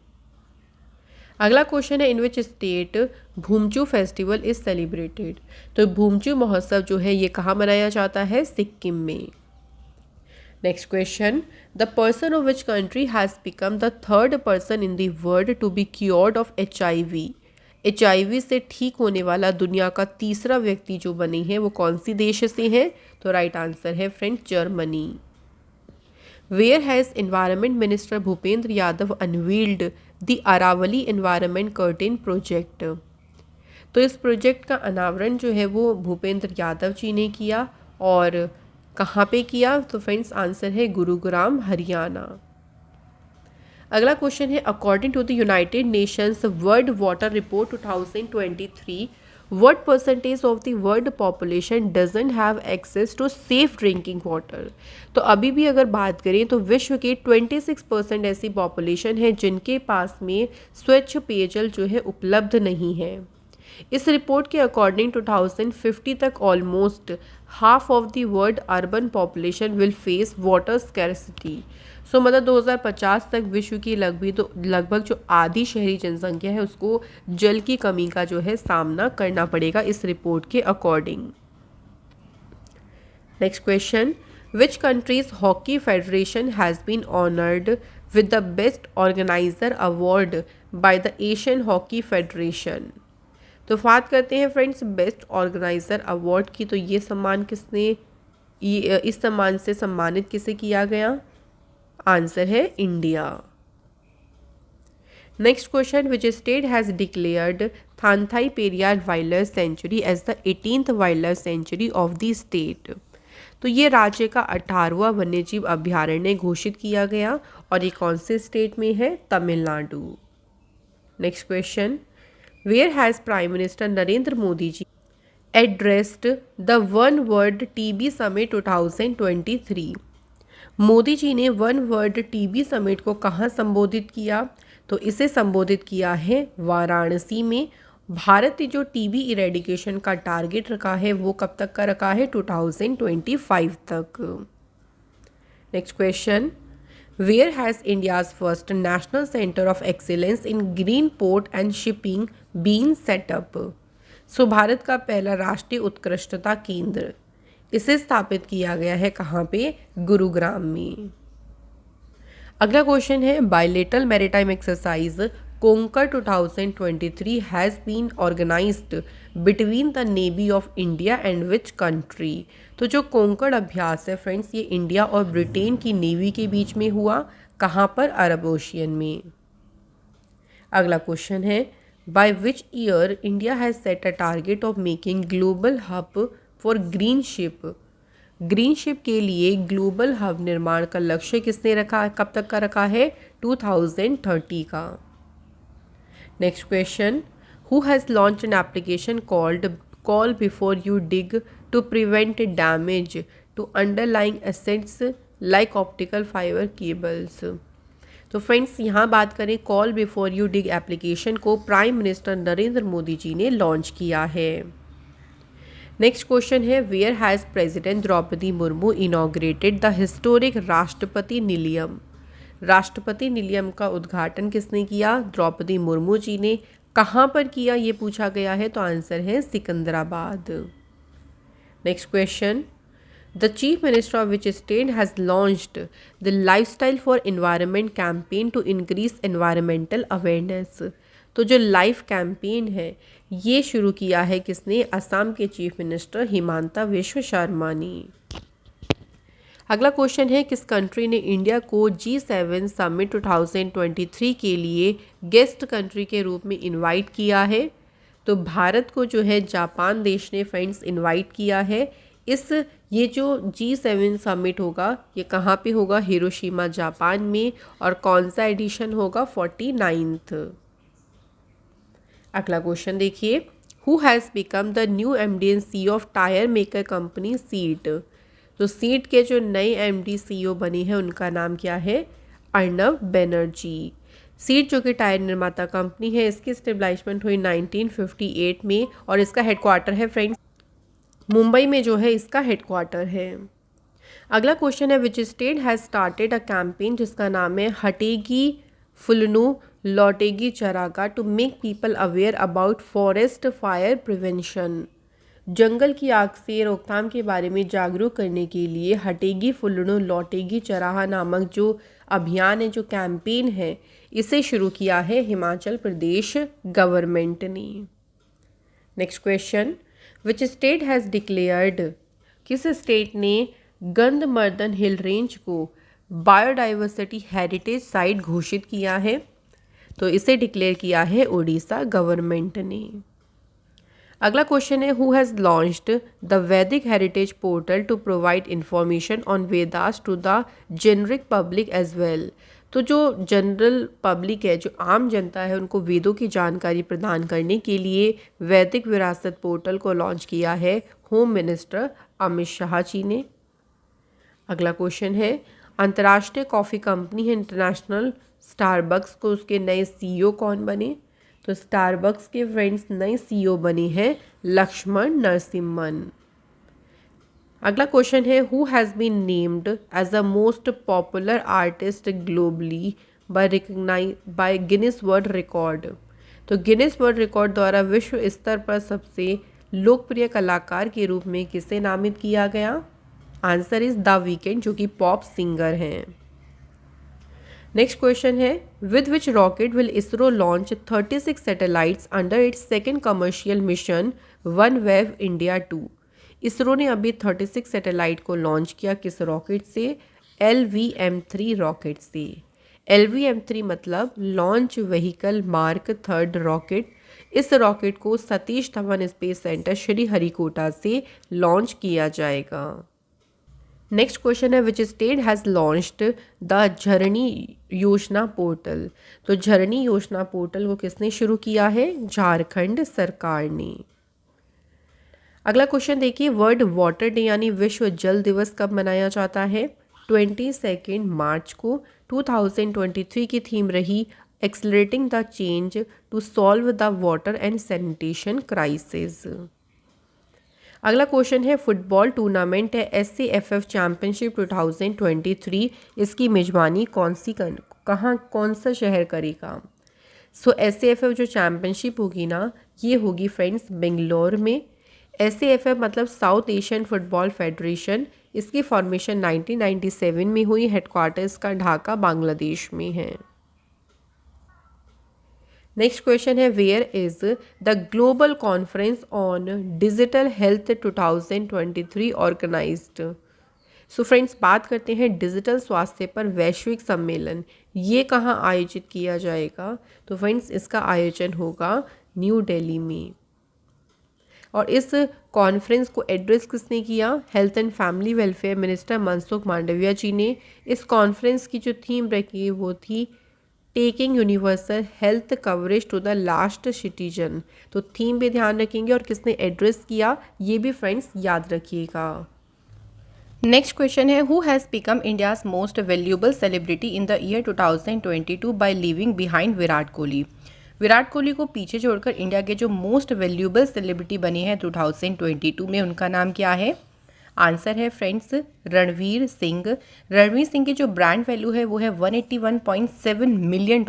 अगला क्वेश्चन है, in which state Bhumchu festival is celebrated. तो भूमचू महोत्सव जो है ये कहाँ मनाया जाता है? सिक्किम में। Next question, the person of which country has become the third person in the world to be cured of HIV। HIV से ठीक होने वाला दुनिया का तीसरा व्यक्ति जो बने हैं वो कौन सी देश से हैं? तो राइट आंसर है friend Germany. Where has environment minister Bhupender Yadav unveiled the Aravalli environment curtain project. तो इस प्रोजेक्ट का अनावरण जो है वो भूपेंद्र यादव जी ने किया और कहाँ पे किया? तो फ्रेंड्स आंसर है गुरुग्राम हरियाणा। अगला क्वेश्चन है, according to the United Nations World Water Report 2023 what percentage of the world population doesn't have access to safe drinking water. तो अभी भी अगर बात करें तो विश्व की 26% ऐसी पॉपुलेशन है जिनके पास में स्वच्छ पेयजल जो है उपलब्ध नहीं है। इस रिपोर्ट के अकॉर्डिंग 2050 तक almost half of the world urban population will face water scarcity. So मतलब 2050 तक विश्व की लगभग जो आधी शहरी जनसंख्या है उसको जल की कमी का जो है सामना करना पड़ेगा इस रिपोर्ट के according. Next question, which country's hockey federation has been honoured with the best organiser award by the Asian Hockey Federation. तो बात करते हैं फ्रेंड्स बेस्ट ऑर्गेनाइजर अवार्ड की। तो ये सम्मान किसने, इस सम्मान से सम्मानित किसे किया गया? आंसर है India. Next question, which state has declared Thanthai Periyar wild life sanctuary as the 18th wild life sanctuary of the state. तो ये राज्य का 18वां वन्यजीव अभ्यारण्य घोषित किया गया और ये कौन से स्टेट में है? Tamil Nadu. Next question, where has prime minister Narendra Modi ji addressed the one world TB summit 2023। Modi ji ने वन वर्ल्ड TB समिट को कहाँ संबोधित किया? तो इसे संबोधित किया है वाराणसी में। भारत ने जो TB इरेडिकेशन का टारगेट रखा है वो कब तक का रखा है? 2025 तक। Next question, where has India's first national centre of excellence in green port and shipping been set up. So Bharat का पहला राष्ट्रीय उत्कृष्टता केंद्र इसे स्थापित किया गया है कहाँ पे? गुरुग्राम में। अगला क्वेश्चन है, bilateral maritime exercise Konkan 2023 has been organised between the navy of India and which country. तो जो कोंकण अभ्यास है फ्रेंड्स ये इंडिया और ब्रिटेन की नेवी के बीच में हुआ। कहाँ पर? अरब ओशियन में। अगला क्वेश्चन है, by which year India has set a target of making global hub for green ship. Green ship के लिए ग्लोबल हब निर्माण का लक्ष्य किसने रखा, कब तक का रखा है? 2030 का। Next question, who has launch an application called call before you dig to prevent damage to underlying assets like optical fibre cables. तो फ्रेंड्स यहाँ बात करें call before you dig application को प्राइम मिनिस्टर नरेंद्र मोदी जी ने लॉन्च किया है। नेक्स्ट क्वेश्चन है where has president Droupadi Murmu inaugurated the historic Rashtrapati Nilayam. राष्ट्रपति निलयम का उद्घाटन किसने किया? द्रौपदी मुर्मू जी ने। कहाँ पर किया ये पूछा गया है, तो आंसर है Secunderabad. Next question the chief minister of which state has launched the lifestyle for environment campaign to increase environmental awareness. तो जो लाइफ कैंपेन है ये शुरू किया है किसने? असम के चीफ मिनिस्टर हिमांता विश्व शर्मा ने। अगला क्वेश्चन है किस कंट्री ने इंडिया को G7 समिट 2023 के लिए गेस्ट कंट्री के रूप में इनवाइट किया है? तो भारत को जो है जापान देश ने फ्रेंड्स इनवाइट किया है। ये जो G7 समिट होगा ये कहाँ पे होगा? हिरोशिमा जापान में। और कौन सा एडिशन होगा? 49th। अगला क्वेश्चन देखिए who has become the new MD and CEO of tyre maker company seat. तो सीट के जो नए MD CEO बने हैं उनका नाम क्या है? अर्नब बनर्जी। सीट जो कि टायर निर्माता कंपनी है इसकी स्टेबलाइजमेंट हुई 1958 में और इसका हेडक्वार्टर है फ्रेंड्स मुंबई में जो है इसका हेडक्वार्टर है। अगला क्वेश्चन है which state has started a campaign जिसका नाम है हटेगी फुलनू लौटेगी चरागा to make people aware about forest fire prevention. जंगल की आग से रोकथाम के बारे में जागरूक करने के लिए हटेगी फुलनू लौटेगी चराहा नामक जो अभियान है, जो कैंपेन है, इसे शुरू किया है हिमाचल प्रदेश गवर्नमेंट ने। Next question which state has declared, किस स्टेट ने गंधमर्दन हिल रेंज को बायोडाइवर्सिटी हेरिटेज साइट घोषित किया है? तो इसे डिक्लेयर किया है उड़ीसा गवर्नमेंट ने। अगला क्वेश्चन है who has launched the Vedic heritage portal to provide information on Vedas to the generic public as well. तो जो जनरल पब्लिक है, जो आम जनता है, उनको वेदों की जानकारी प्रदान करने के लिए वैदिक विरासत पोर्टल को लॉन्च किया है होम मिनिस्टर अमित शाह जी ने। अगला क्वेश्चन है अंतर्राष्ट्रीय कॉफ़ी कंपनी है इंटरनेशनल स्टारबक्स को उसके नए CEO कौन बने? तो स्टारबक्स के फ्रेंड्स नए CEO बने हैं लक्ष्मण नरसिम्हन। अगला क्वेश्चन है who has been named as the most popular artist globally by Guinness World Record. तो गिनीज वर्ल्ड रिकॉर्ड द्वारा विश्व स्तर पर सबसे लोकप्रिय कलाकार के रूप में किसे नामित किया गया? आंसर इज द वीकेंड जो कि पॉप सिंगर हैं। नेक्स्ट क्वेश्चन है with which rocket will ISRO launch 36 satellites under its second commercial mission OneWeb India 2। ISRO ने अभी 36 सैटेलाइट को लॉन्च किया किस रॉकेट से? LVM-3 रॉकेट से। LVM-3 मतलब लॉन्च व्हीकल मार्क 3 रॉकेट। इस रॉकेट को सतीश धवन स्पेस सेंटर श्रीहरिकोटा से लॉन्च किया जाएगा। नेक्स्ट क्वेश्चन है which state has launched the Jharni Yojana portal. तो झरणी योजना पोर्टल को किसने शुरू किया है? झारखंड सरकार ने। अगला क्वेश्चन देखिए वर्ल्ड वाटर डे यानी विश्व जल दिवस कब मनाया जाता है? 22 मार्च को। 2023 की थीम रही accelerating the change to solve the water and sanitation crisis. अगला क्वेश्चन है फुटबॉल टूर्नामेंट है SAFF चैम्पियनशिप 2023 इसकी मेजबानी कौन सा शहर करेगा? सो SAFF जो चैम्पियनशिप होगी ना ये होगी फ्रेंड्स बेंगलोर में। SAFF मतलब साउथ एशियन फुटबॉल फेडरेशन। इसकी फॉर्मेशन 1997 में हुई। हेडक्वार्टर्स का ढाका बांग्लादेश में है। नेक्स्ट क्वेश्चन है where is the global conference on digital health 2023 organised. So friends बात करते हैं डिजिटल स्वास्थ्य पर वैश्विक सम्मेलन ये कहाँ आयोजित किया जाएगा? तो फ्रेंड्स इसका आयोजन होगा न्यू दिल्ली में। और इस कॉन्फ्रेंस को एड्रेस किसने किया? Health and family welfare minister Mansukh Mandaviya ji ने। इस कॉन्फ्रेंस की जो थीम रखी वो थी taking universal health coverage to the last citizen. तो थीम पे ध्यान रखेंगे और किसने एड्रेस किया ये भी फ्रेंड्स याद रखिएगा। नेक्स्ट क्वेश्चन है, who has become India's most valuable celebrity in the year 2022 by living behind Virat Kohli. Virat Kohli को पीछे छोड़कर इंडिया के जो मोस्ट वैल्यूएबल सेलिब्रिटी बने हैं 2022 में, उनका नाम क्या है? आंसर है फ्रेंड्स रणवीर सिंह। रणवीर सिंह की जो ब्रांड वैल्यू है वो है $181.7 मिलियन।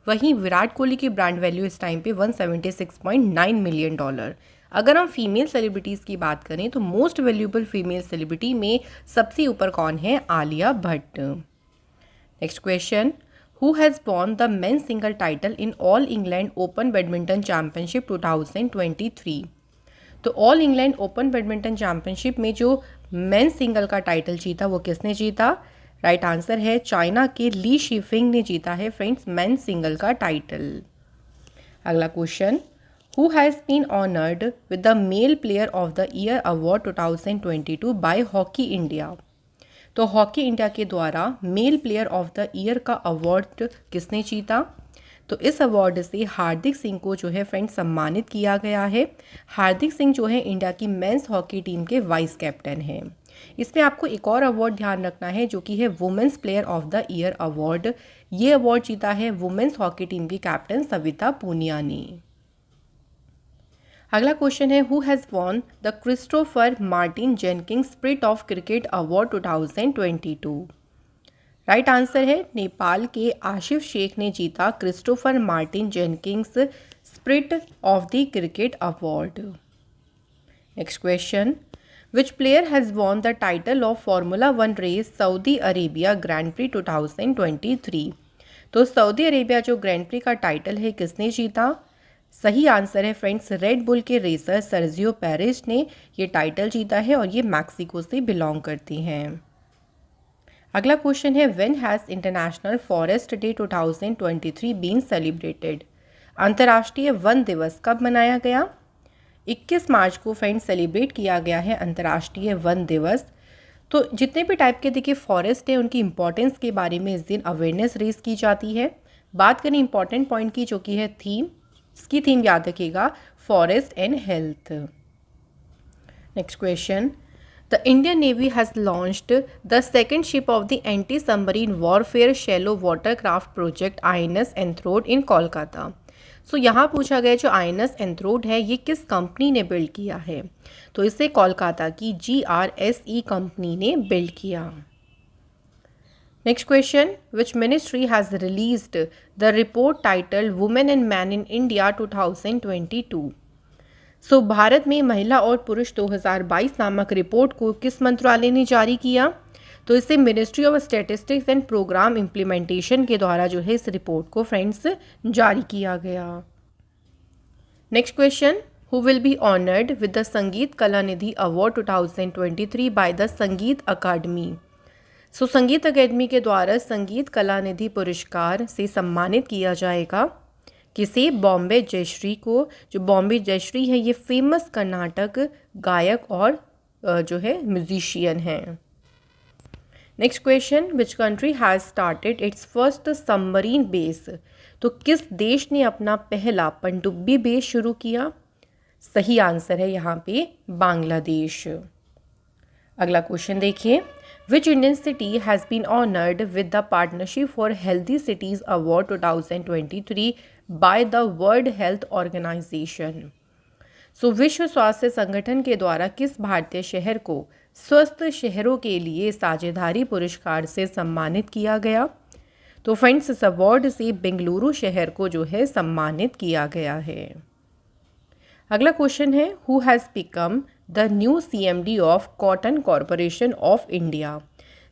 वहीं विराट कोहली की ब्रांड वैल्यू इस टाइम पे $176.9 मिलियन। अगर हम फीमेल सेलिब्रिटीज़ की बात करें तो मोस्ट वैल्यूएबल फीमेल सेलिब्रिटी में सबसे ऊपर कौन है? Alia Bhatt. Next question, who has won the men single title in all England open badminton championship 2023। तो all England open badminton championship में जो मेन सिंगल का टाइटल जीता वो किसने जीता? राइट आंसर है चाइना के ली शिफिंग ने जीता है फ्रेंड्स मेन सिंगल का टाइटल। अगला question, who has been honoured with the male player of the year award 2022 by hockey India. तो हॉकी इंडिया के द्वारा male player of the year का अवार्ड किसने जीता? तो इस अवार्ड से हार्दिक सिंह को जो है फ्रेंड्स सम्मानित किया गया है। हार्दिक सिंह जो है इंडिया की मेंस हॉकी टीम के वाइस कैप्टन हैं। इसमें आपको एक और अवार्ड ध्यान रखना है जो कि है women's player of the year award. ये अवार्ड जीता है वुमेंस हॉकी टीम की कैप्टन सविता पूनिया ने। अगला क्वेश्चन है, who has won the Christopher Martin Jenkins spirit of cricket award 2022। Right answer है नेपाल के आशिफ शेख ने जीता Christopher Martin Jenkins spirit of the cricket award. Next question, which player has won the title of formula 1 race Saudi Arabia grand Prix 2023। तो सऊदी अरेबिया जो ग्रैंड प्री का टाइटल है किसने जीता? सही आंसर है फ्रेंड्स रेड बुल के रेसर सर्जियो पेरेज ने ये टाइटल जीता है और ये मैक्सिको से बिलोंग करती हैं। अगला क्वेश्चन है, when has international forest day 2023 been celebrated. अंतर्राष्ट्रीय वन दिवस कब मनाया गया? 21 मार्च को फ्रेंड्स सेलिब्रेट किया गया है अंतर्राष्ट्रीय वन दिवस। तो जितने भी टाइप के देखिए फॉरेस्ट है उनकी इंपॉर्टेंस के बारे में इस दिन अवेयरनेस रेज की जाती है। बात करें इंपॉर्टेंट पॉइंट की जो कि है थीम, इसकी थीम याद रखिएगा forest and health. Next question, the Indian navy has launched the second ship of the anti submarine warfare shallow watercraft project INS एंथ्रोड इन कोलकाता। सो यहाँ पूछा गया जो INS एंथ्रोड है ये किस कंपनी ने बिल्ड किया है? तो इसे कोलकाता की GRSE कंपनी ने बिल्ड किया। Next question, which ministry has released the report title women and man in India 2022। सो भारत में महिला और पुरुष 2022 नामक रिपोर्ट को किस मंत्रालय ने जारी किया? तो इसे ministry of statistics and programme implementation के द्वारा जो है इस रिपोर्ट को फ्रेंड्स जारी किया गया। Next question, who will be honoured with the संगीत कला निधि अवार्ड 2023 बाय द संगीत अकादमी। सो संगीत अकादमी के द्वारा संगीत कला निधि पुरस्कार से सम्मानित किया जाएगा किसे? बॉम्बे जयश्री को। जो बॉम्बे जयश्री है ये फेमस कर्नाटक गायक और जो है म्यूजिशियन हैं। Next question, which country has started it's first submarine base. तो किस देश ने अपना पहला पनडुब्बी बेस शुरू किया? सही आंसर है यहाँ पे बांग्लादेश। अगला क्वेश्चन देखिए, which Indian city has been honoured with the partnership for healthy cities award 2023 by the world health organisation. So विश्व स्वास्थ्य संगठन के द्वारा किस भारतीय शहर को स्वस्थ शहरों के लिए साझेदारी पुरस्कार से सम्मानित किया गया? तो फ्रेंड्स इस अवार्ड से बेंगलुरु शहर को जो है सम्मानित किया गया है। अगला क्वेश्चन है, who has become the new CMD of cotton corporation of India.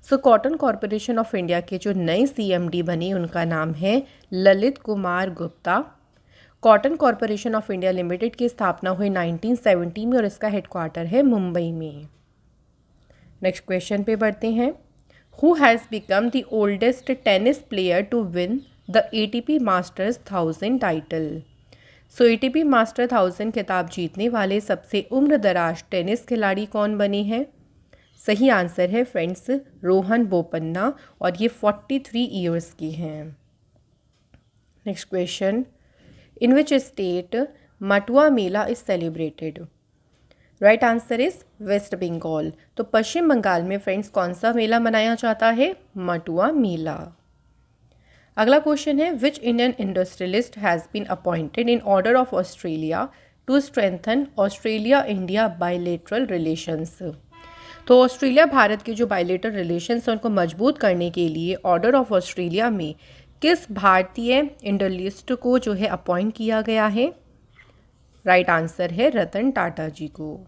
So cotton corporation of India के जो नए CMD बने उनका नाम है Lalit Kumar Gupta. Cotton corporation of India limited की स्थापना हुई 1970 में और इसका हेडक्वार्टर है मुंबई में। नेक्स्ट क्वेश्चन पे बढ़ते हैं, who has become the oldest tennis player to win the ATP masters 1000 title. So ATP master 1000 खिताब जीतने वाले सबसे उम्रदराज टेनिस खिलाड़ी कौन बने हैं? सही आंसर है फ्रेंड्स रोहन बोपन्ना और ये 43 ईयर्स की हैं। Next question, in which state Matua Mela is celebrated? Right answer is West Bengal. तो पश्चिम बंगाल में फ्रेंड्स कौन सा मेला मनाया जाता है? मटुआ मेला। अगला क्वेश्चन है, which Indian industrialist has been appointed in order of Australia to strengthen Australia India bilateral relations? तो ऑस्ट्रेलिया भारत के जो बायलेटरल रिलेशंस हैं उनको मजबूत करने के लिए ऑर्डर ऑफ ऑस्ट्रेलिया में किस भारतीय इंडस्ट्रियलिस्ट को जो है अपॉइंट किया गया है? राइट आंसर है रतन टाटा जी को।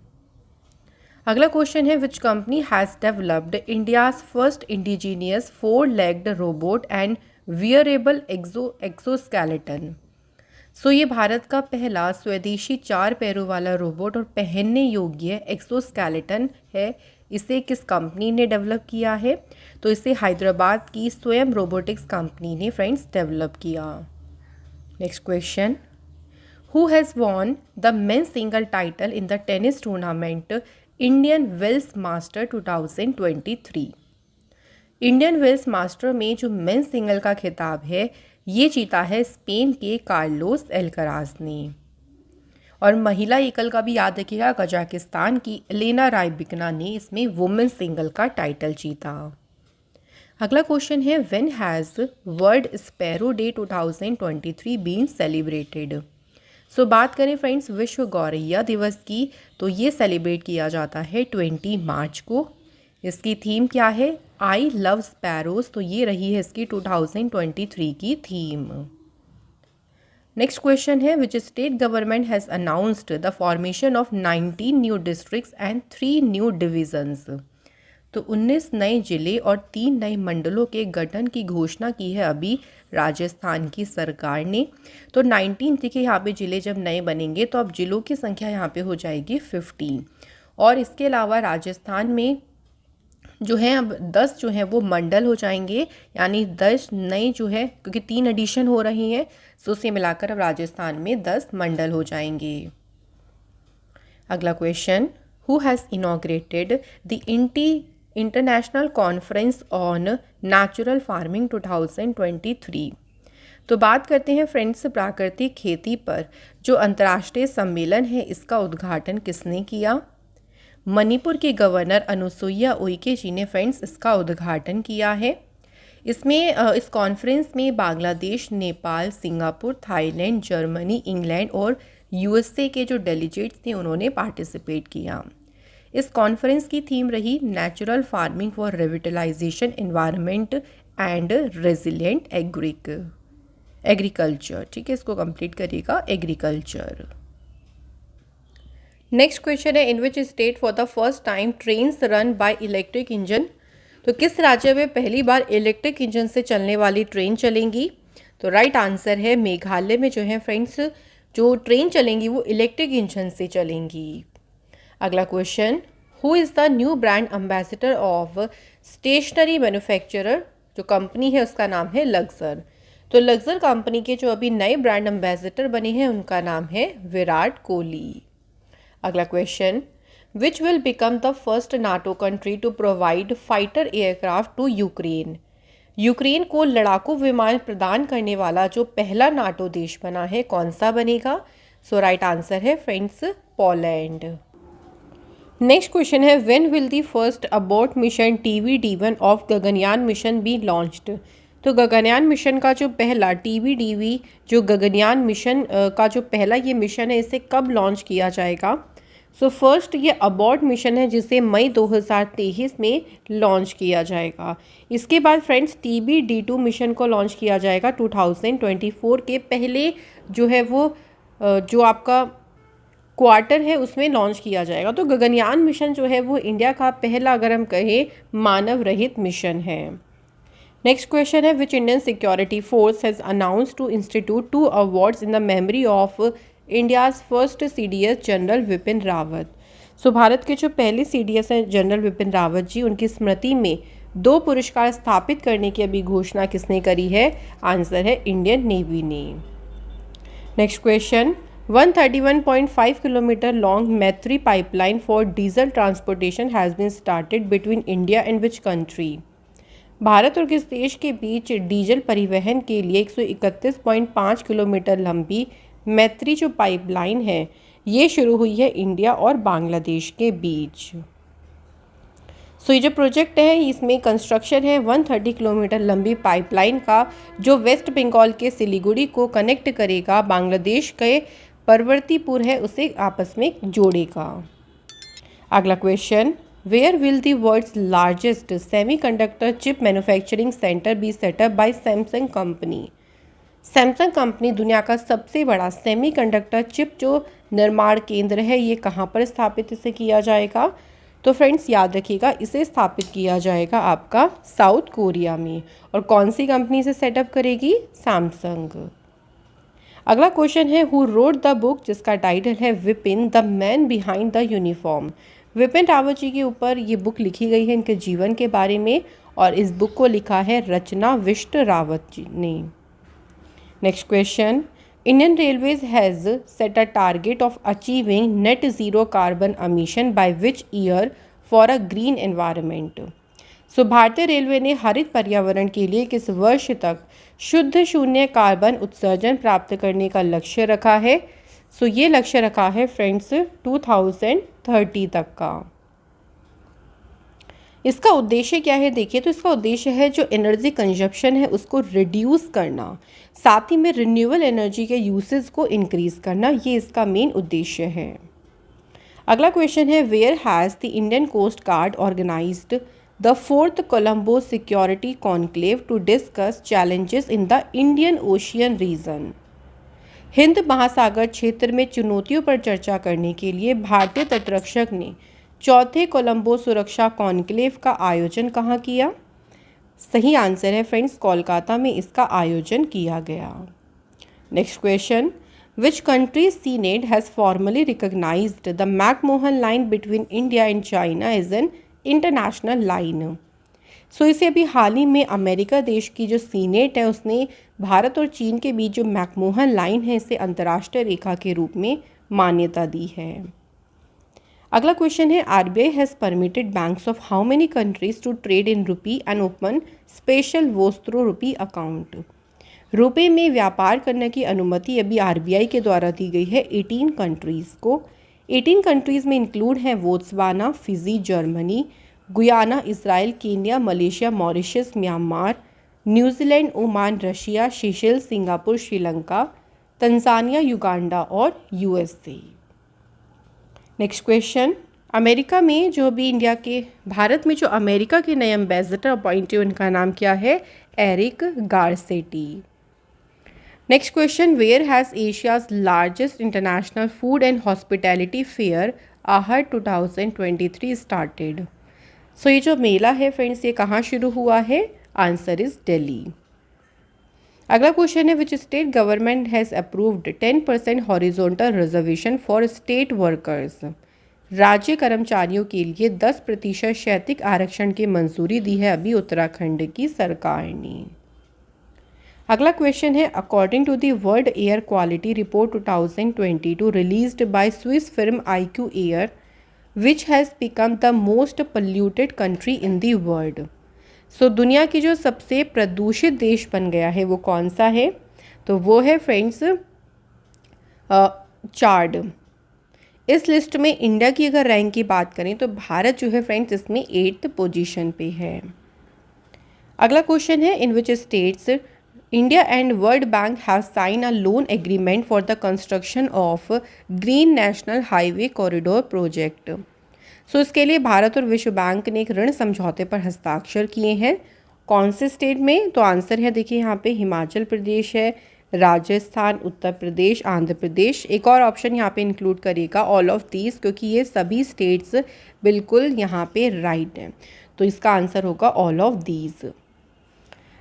अगला क्वेश्चन है, which company has developed India's first indigenous 4-legged robot and wearable exoskeleton? So ये भारत का पहला स्वदेशी 4 पैरों वाला रोबोट और पहनने योग्य एक्सोस्केलेटन है। इसे किस कंपनी ने डेवलप किया है? तो इसे हैदराबाद की स्वयं रोबोटिक्स कंपनी ने फ्रेंड्स डेवलप किया। Next question, who has won the men's single title in the tennis tournament Indian Wells master 2023? Indian Wells master में जो मेंस सिंगल का खिताब है ये जीता है स्पेन के कार्लोस एल्कराज ने। और महिला एकल का भी याद रखिएगा, कजाकिस्तान की एलेना रायबिकना ने इसमें वुमेन सिंगल का टाइटल जीता। अगला क्वेश्चन है, when has world sparrow day 2023 been celebrated? So बात करें फ्रेंड्स विश्व गौरैया दिवस की, तो ये सेलिब्रेट किया जाता है 20 मार्च को। इसकी थीम क्या है? I love sparrows. तो ये रही है इसकी 2023 की थीम। नेक्स्ट क्वेश्चन है, which state government has announced the formation of 19 new districts and 3 new divisions? तो 19 नए जिले और 3 नए मंडलों के गठन की घोषणा की है अभी राजस्थान की सरकार ने। तो 19 देखिए यहाँ पे जिले जब नए बनेंगे तो अब जिलों की संख्या यहाँ पे हो जाएगी 15। और इसके अलावा राजस्थान में जो है अब 10 जो है वो मंडल हो जाएंगे, यानी 10 नए जो है, क्योंकि 3 एडिशन हो रही हैं, सो उसे मिलाकर अब राजस्थान में 10 मंडल हो जाएंगे। अगला question, who has inaugurated the international conference on natural farming 2023? तो बात करते हैं फ्रेंड्स प्राकृतिक खेती पर जो अंतर्राष्ट्रीय सम्मेलन है इसका उद्घाटन किसने किया? मणिपुर के गवर्नर अनुसुईया उइके जी ने फ्रेंड्स इसका उद्घाटन किया है। इसमें इस कॉन्फ्रेंस में Bangladesh, Nepal, Singapore, Thailand, Germany, England और यूएसए के जो डेलीगेट्स थे उन्होंने पार्टिसिपेट किया। इस कॉन्फ्रेंस की थीम रही natural farming for revitalisation environment and resilient agriculture. ठीक है, इसको कंप्लीट करिएगा, एग्रीकल्चर। नेक्स्ट क्वेश्चन है, in which state for the first time trains run by electric engine? तो किस राज्य में पहली बार इलेक्ट्रिक इंजन से चलने वाली ट्रेन चलेंगी? तो राइट आंसर है मेघालय में जो है फ्रेंड्स जो ट्रेन चलेंगी वो इलेक्ट्रिक इंजन से चलेंगी। अगला question, who is the new brand ambassador of stationery manufacturer? जो कंपनी है उसका नाम है लक्सर। तो लक्सर कंपनी के जो अभी नए ब्रांड एम्बेसडर बने हैं उनका नाम है विराट कोहली। अगला question, which will become the first NATO country to provide fighter aircraft to Ukraine? Ukraine को लड़ाकू विमान प्रदान करने वाला जो पहला नाटो देश बना है कौन सा बनेगा? सो राइट आंसर है फ्रेंड्स पोलैंड। नेक्स्ट क्वेश्चन है, when will the first abort mission TBD-1 of Gaganyaan mission B launched? तो गगनयान मिशन का जो पहला TBD-1 जो गगनयान मिशन का जो पहला ये मिशन है इसे कब लॉन्च किया जाएगा? सो फर्स्ट ये अबॉर्ट मिशन है जिसे मई 2023 में लॉन्च किया जाएगा। इसके बाद फ्रेंड्स TBD-2 मिशन को लॉन्च किया जाएगा 2024 के पहले जो है वो जो आपका क्वार्टर है उसमें लॉन्च किया जाएगा। तो गगनयान मिशन जो है वो इंडिया का पहला, अगर हम कहें, मानव रहित मिशन है। नेक्स्ट क्वेश्चन है, which Indian security force has announced to institute 2 awards in the memory of India's first CDS general Bipin Rawat? So Bharat के जो पहले CDS हैं जनरल विपिन रावत जी, उनकी स्मृति में 2 पुरस्कार स्थापित करने की अभी घोषणा किसने करी है? आंसर है इंडियन नेवी ने। Next question, 131.5 kilometre long Maitri pipeline for diesel transportation has been started between India and which country? Bharat और किस देश के बीच डीजल परिवहन के लिए 131.5 किलोमीटर लंबी मैत्री जो पाइपलाइन है ये शुरू हुई है इंडिया और बांग्लादेश के बीच। ये जो प्रोजेक्ट है इसमें कंस्ट्रक्शन है 130 किलोमीटर लंबी पाइपलाइन का, जो वेस्ट बंगाल के सिलीगुड़ी को कनेक्ट करेगा, बांग्लादेश के परवर्तीपुर है उसे आपस में जोड़ेगा। अगला question, where will the world's largest semiconductor chip manufacturing centre be set up by Samsung company. Samsung company दुनिया का सबसे बड़ा सेमीकंडक्टर चिप जो निर्माण केंद्र है ये कहाँ पर स्थापित इसे किया जाएगा? तो फ्रेंड्स याद रखिएगा, इसे स्थापित किया जाएगा आपका साउथ कोरिया में। और कौन सी कंपनी से सेटअप करेगी? सैमसंग। अगला क्वेश्चन है, हु रोड द बुक जिसका टाइटल है Bipin the man behind the uniform. Bipin Rawat ji के ऊपर ये बुक लिखी गई है, इनके जीवन के बारे में, और इस बुक को लिखा है रचना विष्ट रावत जी ने। Next question, Indian railways has set a target of achieving net zero carbon emission by which year for a green environment. भारतीय रेलवे ने हरित पर्यावरण के लिए किस वर्ष तक शुद्ध शून्य कार्बन उत्सर्जन प्राप्त करने का लक्ष्य रखा है? ये लक्ष्य रखा है फ्रेंड्स 2030 तक का। इसका उद्देश्य क्या है? देखिए, तो इसका उद्देश्य है जो एनर्जी कंजप्शन है उसको रिड्यूस करना, साथ ही में रिन्यूएबल एनर्जी के यूसेज को इंक्रीज करना, ये इसका मेन उद्देश्य है। अगला क्वेश्चन है, where has the Indian coast guard organised the 4th Colombo security conclave to discuss challenges in the Indian ocean region. हिंद महासागर क्षेत्र में चुनौतियों पर चर्चा करने के लिए भारतीय तटरक्षक ने 4थे कोलंबो सुरक्षा कॉन्क्लेव का आयोजन कहाँ किया? सही आंसर है फ्रेंड्स, कोलकाता में इसका आयोजन किया गया। Next question, which country senate has formally recognised the McMahon line between India and China as an international line. इसे अभी हाल ही में अमेरिका देश की जो सीनेट है उसने भारत और चीन के बीच जो मैकमोहन लाइन है इसे अंतर्राष्ट्रीय रेखा के रूप में मान्यता दी है। अगला क्वेश्चन है, RBI has permitted banks of how many countries to trade in rupee and open special वोस थ्रू रुपी अकाउंट। रुपये में व्यापार करने की अनुमति अभी आरबीआई के द्वारा दी गई है 18 कंट्रीज़ को। 18 कंट्रीज़ में इंक्लूड है Botswana, Fiji, Germany, Guyana, Israel, Kenya, Malaysia, Mauritius, Myanmar, New Zealand, Oman, Russia, Seychelles, Singapore, Sri Lanka, Tanzania, Uganda और यूएसए। नेक्स्ट क्वेश्चन, अमेरिका में जो भी भारत में जो अमेरिका के नए एम्बेसडर अपॉइंट हुए उनका नाम क्या है? Eric Garcetti. Next question, where has Asia's largest international food and hospitality fair Aahar 2023 started. ये जो मेला है फ्रेंड्स ये कहाँ शुरू हुआ है? Answer is Delhi. अगला क्वेश्चन है, which state government has approved 10% horizontal reservation for state workers. राज्य कर्मचारियों के लिए 10% क्षैतिज आरक्षण की मंजूरी दी है अभी उत्तराखंड की सरकार ने। अगला क्वेश्चन है, according to the world air quality report 2022 released by Swiss firm IQ air, which has become the most polluted country in the world. दुनिया की जो सबसे प्रदूषित देश बन गया है वो कौन सा है? तो वो है फ्रेंड्स चाड। इस लिस्ट में इंडिया की अगर रैंक की बात करें तो भारत जो है फ्रेंड्स इसमें 8th पोजीशन पे है। अगला क्वेश्चन है, in which states India and world bank have sign a loan agreement for the construction of green national highway corridor project. इसके लिए भारत और विश्व बैंक ने एक ऋण समझौते पर हस्ताक्षर किए हैं। कौन से स्टेट में? तो आंसर है देखिए यहाँ पे हिमाचल प्रदेश है, राजस्थान, उत्तर प्रदेश, आंध्र प्रदेश। एक और ऑप्शन यहाँ पे इंक्लूड करेगा ऑल ऑफ दीज, क्योंकि ये सभी स्टेट्स बिल्कुल यहाँ पे राइट हैं। तो इसका आंसर होगा all of these.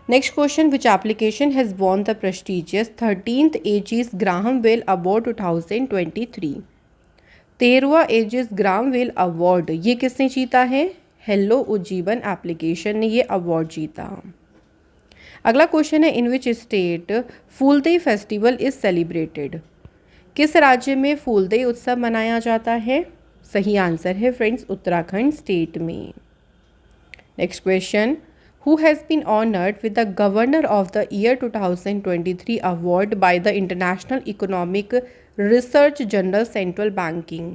Next question, which application has won the prestigious 13th Aegis Graham Bell award 2023। 13वां एजिस ग्राहम बेल अवार्ड ये किसने जीता है? हेलो उज्जीवन एप्लीकेशन ने ये अवार्ड जीता। अगला क्वेश्चन है, in which state Phooldei festival is celebrated. किस राज्य में फूलदेई उत्सव मनाया जाता है? सही आंसर है फ्रेंड्स उत्तराखंड स्टेट में। Next question, Who has been honored with the Governor of the Year 2023 award by the International Economic Research Journal Central Banking?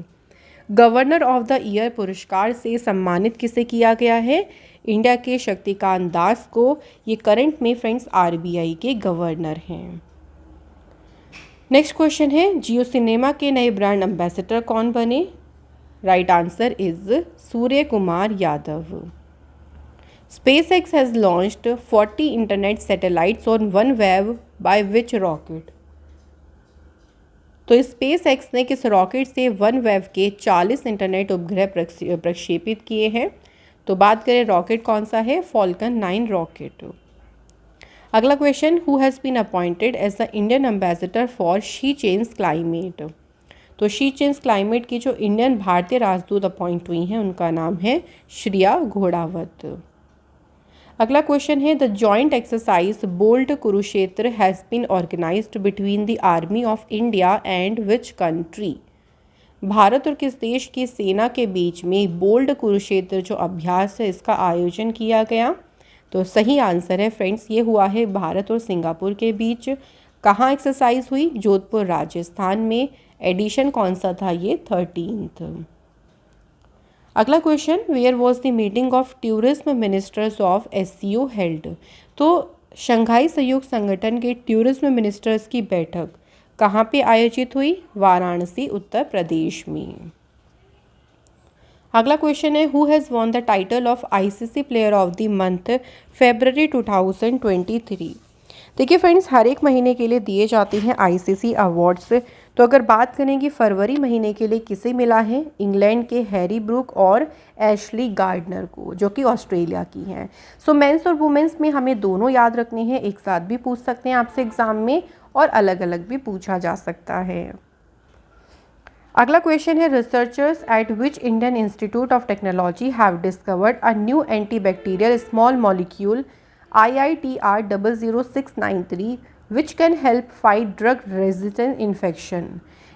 Governor of the year पुरस्कार से सम्मानित किसे किया गया है? इंडिया के शक्तिकांत दास को। ये करंट में फ्रेंड्स आरबीआई के गवर्नर हैं। नेक्स्ट क्वेश्चन है, जियो सिनेमा के नए ब्रांड एम्बेसडर कौन बने? Right answer is Surya Kumar Yadav. SpaceX has launched 40 internet satellites on OneWeb by which rocket? तो SpaceX ने किस रॉकेट से OneWeb के 40 इंटरनेट उपग्रह प्रक्षेपित किए हैं? तो बात करें रॉकेट कौन सा है? Falcon 9 rocket. अगला question, who has been appointed as the Indian ambassador for she change climate? तो शी चेंज क्लाइमेट की जो इंडियन भारतीय राजदूत अपॉइंट हुई हैं उनका नाम है श्रिया घोड़ावत। अगला क्वेश्चन है, the joint exercise bold Kurukshetra has been organised between the army of India and which country? Bharat और किस देश की सेना के बीच में बोल्ड कुरुक्षेत्र जो अभ्यास है इसका आयोजन किया गया? तो सही आंसर है फ्रेंड्स, ये हुआ है भारत और सिंगापुर के बीच। कहाँ एक्सरसाइज हुई? जोधपुर राजस्थान में। एडिशन कौन सा था? ये 13th। अगला question, where was the meeting of tourism ministers of SCO held? तो शंघाई सहयोग संगठन के टूरिज्म मिनिस्टर्स की बैठक कहाँ पे आयोजित हुई? वाराणसी उत्तर प्रदेश में। अगला क्वेश्चन है, who has won the title of ICC player of the month February 2023? देखिए फ्रेंड्स, हर एक महीने के लिए दिए जाते हैं ICC अवार्ड्स। तो अगर बात करें कि फरवरी महीने के लिए किसे मिला है? इंग्लैंड के हैरी ब्रूक और एशली गार्डनर को, जो कि ऑस्ट्रेलिया की हैं। सो मेंस और वुमेंस में हमें दोनों याद रखने हैं, एक साथ भी पूछ सकते हैं आपसे एग्जाम में और अलग अलग भी पूछा जा सकता है। अगला क्वेश्चन है, researchers eight which Indian institute of technology have discovered a new antibacterial small molecule IITR 00693 which can help fight drug resistant infection?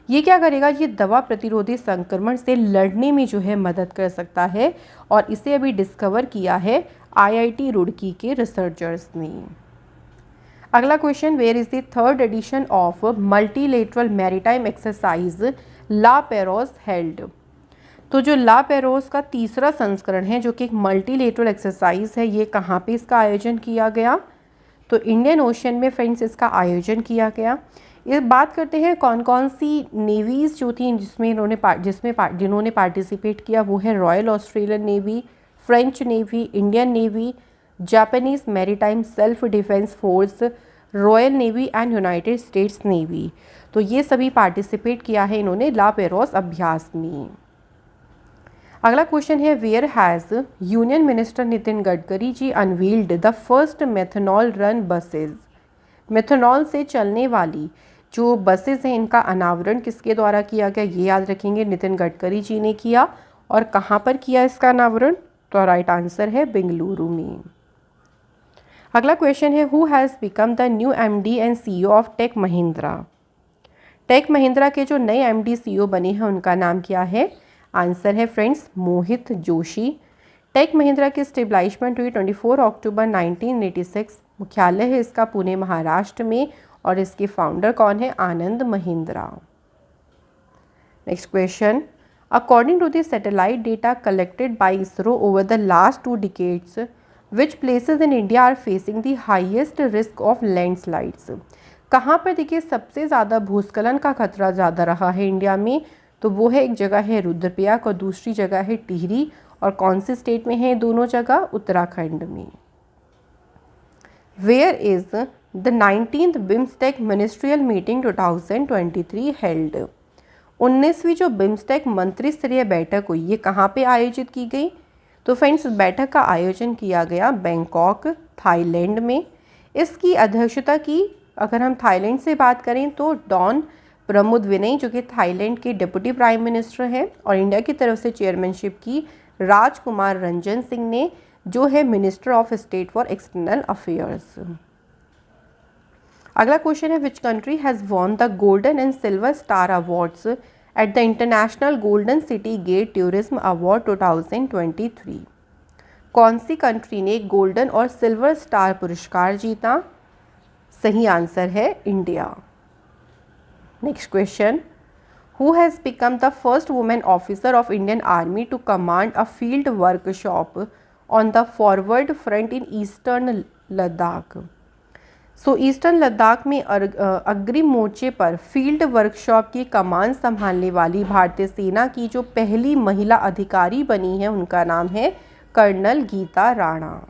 ये क्या करेगा? ये दवा प्रतिरोधी संक्रमण से लड़ने में जो है मदद कर सकता है और इसे अभी डिस्कवर किया है IIT रुड़की के रिसर्चर्स ने। अगला question, where is the third edition of multilateral maritime exercise La Perouse held? तो जो ला पेरोस का तीसरा संस्करण है जो कि एक मल्टीलेटरल एक्सरसाइज है, ये कहाँ पे इसका आयोजन किया गया? तो इंडियन ओशन में फ्रेंड्स इसका आयोजन किया गया। ये बात करते हैं कौन कौन सी नेवीज़ जो थी जिन्होंने पार्टिसिपेट किया, वो है royal Australian navy, French navy, Indian navy, Japanese maritime self defence force, royal navy and United states navy. तो ये सभी पार्टिसिपेट किया है इन्होंने ला पेरोस अभ्यास में। अगला क्वेश्चन है, where has union minister Nitin Gadkari ji unveiled the first methanol run buses? Methanol से चलने वाली जो बसेस हैं इनका अनावरण किसके द्वारा किया गया? ये याद रखेंगे, नितिन गडकरी जी ने किया। और कहाँ पर किया इसका अनावरण? तो राइट आंसर है बेंगलुरु में। अगला क्वेश्चन है, who has become the new MD and CEO of Tech Mahindra? Tech Mahindra के जो नए MD CEO बने हैं उनका नाम क्या है? आंसर है फ्रेंड्स मोहित जोशी। टेक महिंद्रा की स्टेबलाइजमेंट हुई 24 अक्टूबर 1986। मुख्यालय है इसका पुणे महाराष्ट्र में और इसके फाउंडर कौन है? Anand Mahindra. Next question, according to the satellite data collected by ISRO over the last 2 decades which places in India are facing the highest risk of landslides? कहाँ पर देखिए सबसे ज़्यादा भूस्खलन का खतरा ज़्यादा रहा है इंडिया में? तो वो है, एक जगह है रुद्रप्रयाग और दूसरी जगह है टिहरी। और कौन से स्टेट में है दोनों जगह? उत्तराखंड में। Where is the 19th BIMSTEC ministerial meeting 2023 held? 19वीं जो बिम्स्टेक मंत्री स्तरीय बैठक हुई, ये कहाँ पे आयोजित की गई? तो फ्रेंड्स, बैठक का आयोजन किया गया बैंकॉक थाईलैंड में। इसकी अध्यक्षता की, अगर हम थाईलैंड से बात करें तो डॉन प्रमुदविनय जो कि थाईलैंड के डिप्टी प्राइम मिनिस्टर हैं, और इंडिया की तरफ से चेयरमैनशिप की राजकुमार रंजन सिंह ने, जो है minister of state for external affairs. अगला क्वेश्चन है, which country has won the golden and silver star awards at the international golden city gate tourism award 2023? कौन सी कंट्री ने गोल्डन और सिल्वर स्टार पुरस्कार जीता? सही आंसर है India. Next question, who has become the first women officer of Indian army to command a field workshop on the forward front in eastern Ladakh? So eastern Ladakh में अग्रिम मोर्चे पर फील्ड वर्कशॉप की कमान संभालने वाली भारतीय सेना की जो पहली महिला अधिकारी बनी है उनका नाम है colonel Geeta Rana.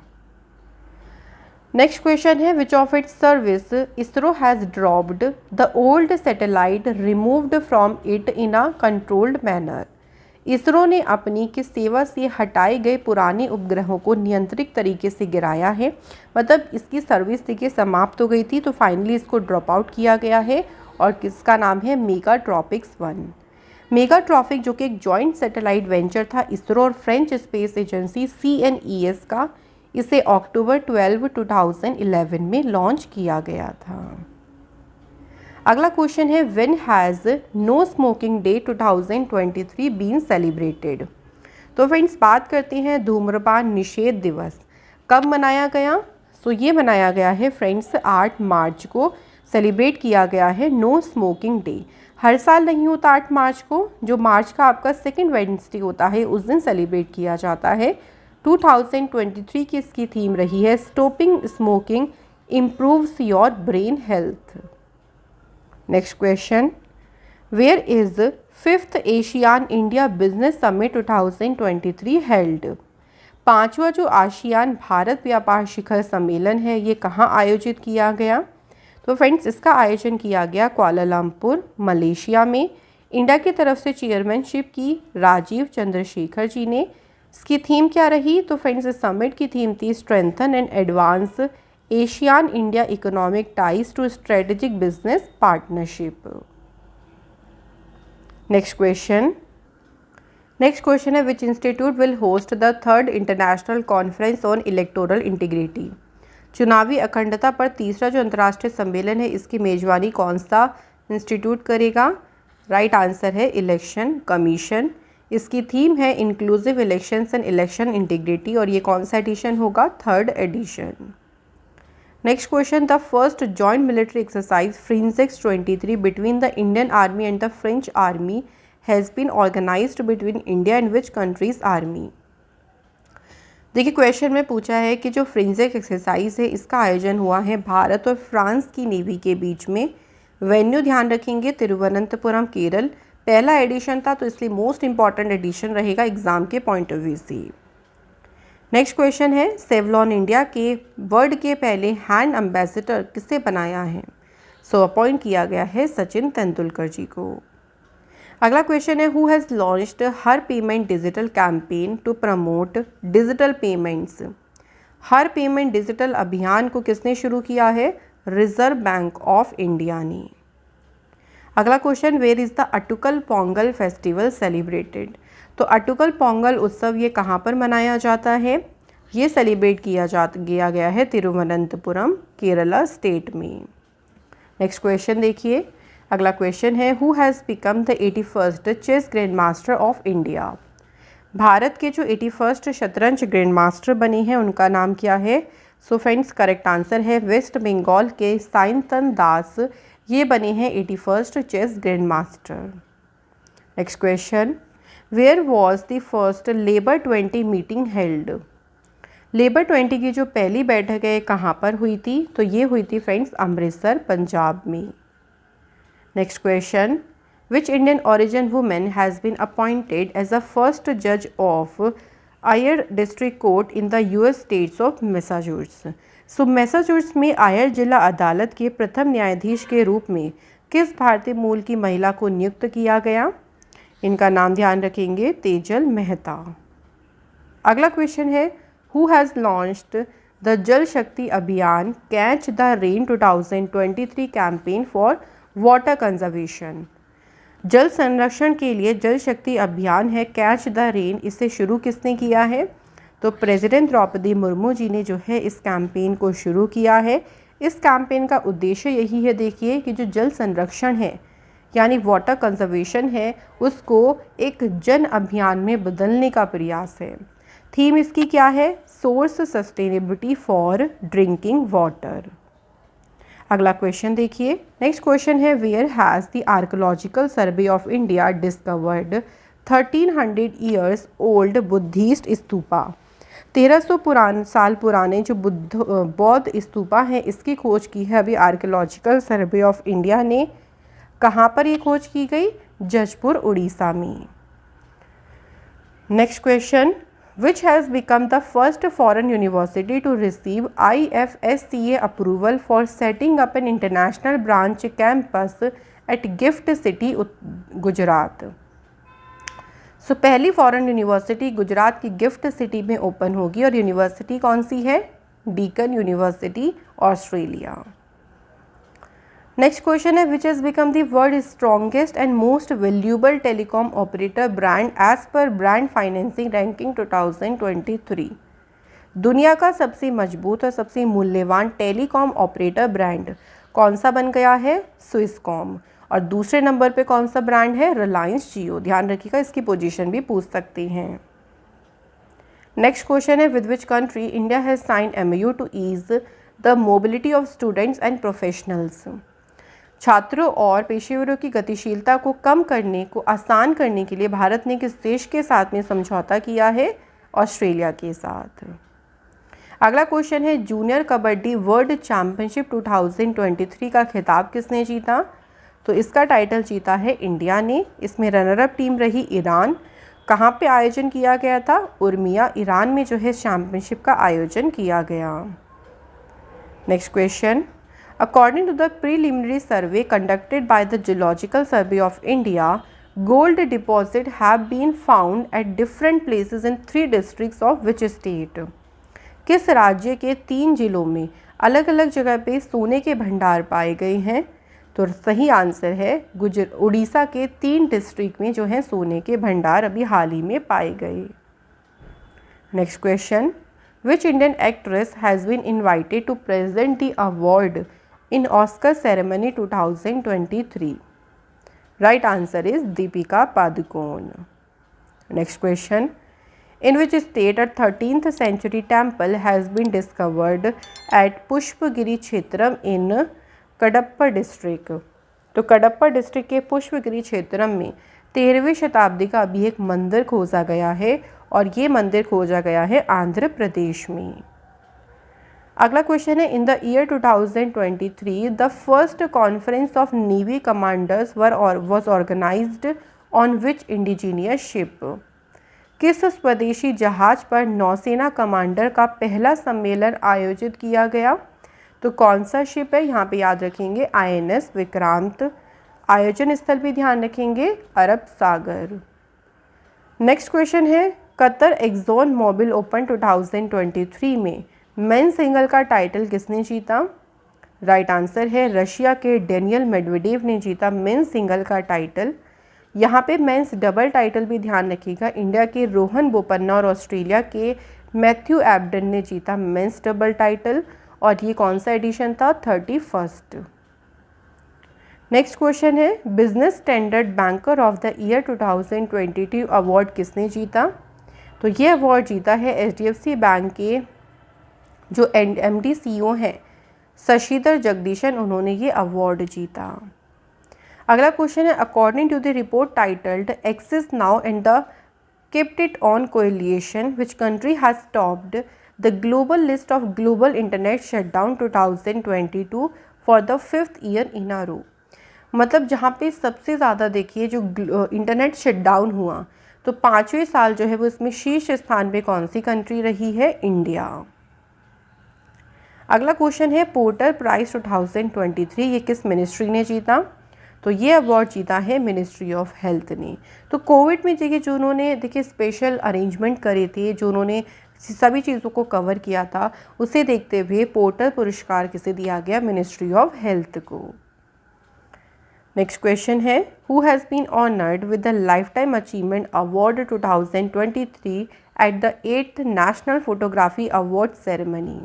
Next question है, which of its service ISRO has dropped the old satellite removed from it in a controlled manner? ISRO ने अपनी किस सेवा से हटाए गए पुराने उपग्रहों को नियंत्रित तरीके से गिराया है? मतलब इसकी सर्विस देखिए समाप्त हो गई थी तो फाइनली इसको ड्रॉप आउट किया गया है और किसका नाम है मेगाट्रॉपिक्स 1। मेगाट्रॉपिक जो कि एक जॉइंट सैटेलाइट वेंचर था इसरो और फ्रेंच स्पेस एजेंसी CNES का, इसे अक्टूबर 12, 2011 में लॉन्च किया गया था। अगला क्वेश्चन है, when has no smoking day 2023 been celebrated? तो फ्रेंड्स बात करते हैं धूम्रपान निषेध दिवस कब मनाया गया? सो ये मनाया गया है फ्रेंड्स 8 मार्च को सेलिब्रेट किया गया है नो स्मोकिंग डे। हर साल नहीं होता 8 मार्च को, जो मार्च का आपका सेकेंड वेडनेसडे होता है उस दिन सेलिब्रेट किया जाता है। 2023 की इसकी थीम रही है stopping smoking improves your brain health. Next question, where is 5th ASEAN India business summit 2023 held? 5वां जो आसियान भारत व्यापार शिखर सम्मेलन है ये कहाँ आयोजित किया गया? तो फ्रेंड्स इसका आयोजन किया गया कुआलालंपुर मलेशिया में। इंडिया की तरफ से चेयरमैनशिप की राजीव चंद्रशेखर जी ने। इसकी थीम क्या रही? तो फ्रेंड्स इस समिट की थीम थी strengthen and advance ASEAN India economic ties to strategic business partnership. Next question है, which institute will host the 3rd international conference on electoral integrity? चुनावी अखंडता पर तीसरा जो अंतर्राष्ट्रीय सम्मेलन है इसकी मेजबानी कौन सा इंस्टीट्यूट करेगा? राइट आंसर है इलेक्शन कमीशन। इसकी थीम है inclusive elections and election integrity और ये कौन सा एडिशन होगा? 3rd edition. Next question, the first joint military exercise FRINJEX 23 between the Indian army and the French army has been organised between India and which countries army? देखिए क्वेश्चन में पूछा है कि जो फ्रिंजेक एक्सरसाइज है इसका आयोजन हुआ है भारत और फ्रांस की नेवी के बीच में। वेन्यू ध्यान रखेंगे तिरुवनंतपुरम केरल। पहला एडिशन था तो इसलिए मोस्ट इंपॉर्टेंट एडिशन रहेगा एग्जाम के पॉइंट ऑफ व्यू से। नेक्स्ट क्वेश्चन है, सेवलॉन इंडिया के वर्ल्ड के पहले हैंड एम्बेसडर किसे बनाया है? सो अपॉइंट किया गया है सचिन तेंदुलकर जी को। अगला क्वेश्चन है, who has launched Har payment digital campaign to promote digital payments? Har payment digital अभियान को किसने शुरू किया है? रिजर्व बैंक ऑफ इंडिया ने। अगला question, where is the Attukal Pongal festival celebrated? तो अटुकल पोंगल उत्सव ये कहाँ पर मनाया जाता है? ये सेलिब्रेट किया गया है तिरुवनंतपुरम केरला स्टेट में। नेक्स्ट क्वेश्चन देखिए। अगला क्वेश्चन है, who has become the 81st chess grand master of India? भारत के जो 81st शतरंज ग्रैंड मास्टर बने हैं उनका नाम क्या है? सो फ्रेंड्स करेक्ट आंसर है वेस्ट बंगाल के साइंतन दास, ये बने हैं 81st chess grand master. Next question, where was the first labour 20 meeting held? Labour 20 की जो पहली बैठक है कहाँ पर हुई थी? तो ये हुई थी फ्रेंड्स अमृतसर पंजाब में। Next question, which Indian origin women has been appointed as a first जज of Ayer district court in the US states of Massachusetts? So Massachusetts में आयर जिला अदालत के प्रथम न्यायाधीश के रूप में किस भारतीय मूल की महिला को नियुक्त किया गया? इनका नाम ध्यान रखेंगे तेजल मेहता। अगला क्वेश्चन है, हु हैज़ लॉन्च्ड द जल शक्ति अभियान catch the rain 2023 campaign for water conservation? जल संरक्षण के लिए जल शक्ति अभियान है कैच द रेन, इसे शुरू किसने किया है? तो प्रेसिडेंट द्रौपदी मुर्मू जी ने जो है इस कैंपेन को शुरू किया है। इस कैंपेन का उद्देश्य यही है देखिए कि जो जल संरक्षण है यानी वाटर कंजर्वेशन है उसको एक जन अभियान में बदलने का प्रयास है। थीम इसकी क्या है? Source sustainability for drinking water. अगला क्वेश्चन देखिए। नेक्स्ट क्वेश्चन है, where has the archaeological survey of India discovered 1300 years old Buddhist stupa. 1300 साल पुराने जो बौद्ध स्तूपा हैं इसकी खोज की है अभी आर्कोलॉजिकल सर्वे ऑफ इंडिया ने। कहाँ पर ये खोज की गई? जजपुर उड़ीसा में। Next question, which has become the first foreign university to receive IFSCA approval for setting up an international branch campus at GIFT City, Gujarat. So पहली फॉरेन यूनिवर्सिटी गुजरात की गिफ्ट सिटी में ओपन होगी और यूनिवर्सिटी कौन सी है? Deakin university, Australia. Next question है, which has become the world strongest and most valuable telecom operator brand as per brand financing ranking 2023। दुनिया का सबसे मजबूत और सबसे मूल्यवान टेलीकॉम ऑपरेटर ब्रांड कौन सा बन गया है? स्विसकॉम। और दूसरे नंबर पे कौन सा ब्रांड है? रिलायंस जियो। ध्यान रखिएगा, इसकी पोजीशन भी पूछ सकते हैं। नेक्स्ट क्वेश्चन है, with which country India has signed MOU to ease the mobility of students and professionals. छात्रों और पेशेवरों की गतिशीलता को कम करने को आसान करने के लिए भारत ने किस देश के साथ में समझौता किया है? ऑस्ट्रेलिया के साथ। अगला क्वेश्चन है, जूनियर कबड्डी वर्ल्ड चैंपियनशिप 2023 का खिताब किसने जीता? तो इसका टाइटल जीता है इंडिया ने। इसमें रनरअप टीम रही ईरान। कहाँ पे आयोजन किया गया था? उर्मिया, ईरान में जो है चैंपियनशिप का आयोजन किया गया। Next question, according to the preliminary survey conducted by the Geological Survey of India, gold deposits have been found at different places in 3 districts of which state? किस राज्य के 3 जिलों में अलग अलग जगह पे सोने के भंडार पाए गए हैं? तो सही आंसर है उड़ीसा के 3 डिस्ट्रिक्ट में जो है सोने के भंडार अभी हाल ही में पाए गए। Next question, which Indian actress has been invited to present the award in Oscar ceremony 2023? Right answer is Deepika Padukone. Next question, in which state a 13th century temple has been discovered at Pushpagiri Kshetram in Kadapa district? तो कडप्पा डिस्ट्रिक्ट के पुष्पगिरी क्षेत्रम में 13वीं शताब्दी का अभी एक मंदिर खोजा गया है और ये मंदिर खोजा गया है आंध्र प्रदेश में। अगला क्वेश्चन है, in the year 2023 the first conference of navy commanders was organised on which indigenous ship? किस स्वदेशी जहाज पर नौसेना कमांडर का पहला सम्मेलन आयोजित किया गया? तो कौन सा शिप है? यहाँ पे याद रखेंगे INS विक्रांत। आयोजन स्थल भी ध्यान रखेंगे अरब सागर। नेक्स्ट क्वेश्चन है, कतर एक्सोन मोबिल ओपन 2023 में मेन सिंगल का टाइटल किसने जीता? राइट आंसर है रशिया के डेनियल मेडवेडेव ने जीता मेन सिंगल का टाइटल। यहाँ पे मेंस डबल टाइटल भी ध्यान रखिएगा, इंडिया के रोहन बोपन्ना और ऑस्ट्रेलिया के मैथ्यू एब्डन ने जीता मेंस डबल टाइटल और ये कौन सा एडिशन था? 31st। नेक्स्ट क्वेश्चन है, business standard banker of the year 2022 award किसने जीता? तो ये अवार्ड जीता है HDFC बैंक के जो MD CEO हैं शशिधर जगदीशन, उन्होंने ये अवार्ड जीता। अगला क्वेश्चन है, according to the report titled access now and the kept it on coalition, which country has topped the global list of global internet shutdown 2022 for the 5th year in a row? मतलब जहाँ पे सबसे ज़्यादा देखिए जो इंटरनेट शटडाउन हुआ तो 5वें साल जो है वो इसमें शीर्ष स्थान पे कौन सी कंट्री रही है? इंडिया। अगला क्वेश्चन है, पोर्टर प्राइज 2023 ये किस मिनिस्ट्री ने जीता? तो ये अवार्ड जीता है मिनिस्ट्री ऑफ हेल्थ ने। तो कोविड में देखिए जो उन्होंने देखिए स्पेशल अरेंजमेंट करे थे, जो उन्होंने सभी चीज़ों को कवर किया था, उसे देखते हुए पोर्टर पुरस्कार किसे दिया गया? मिनिस्ट्री ऑफ हेल्थ को। नेक्स्ट क्वेश्चन है, who has been honoured with the lifetime achievement award 2023 at the 8th national photography award ceremony?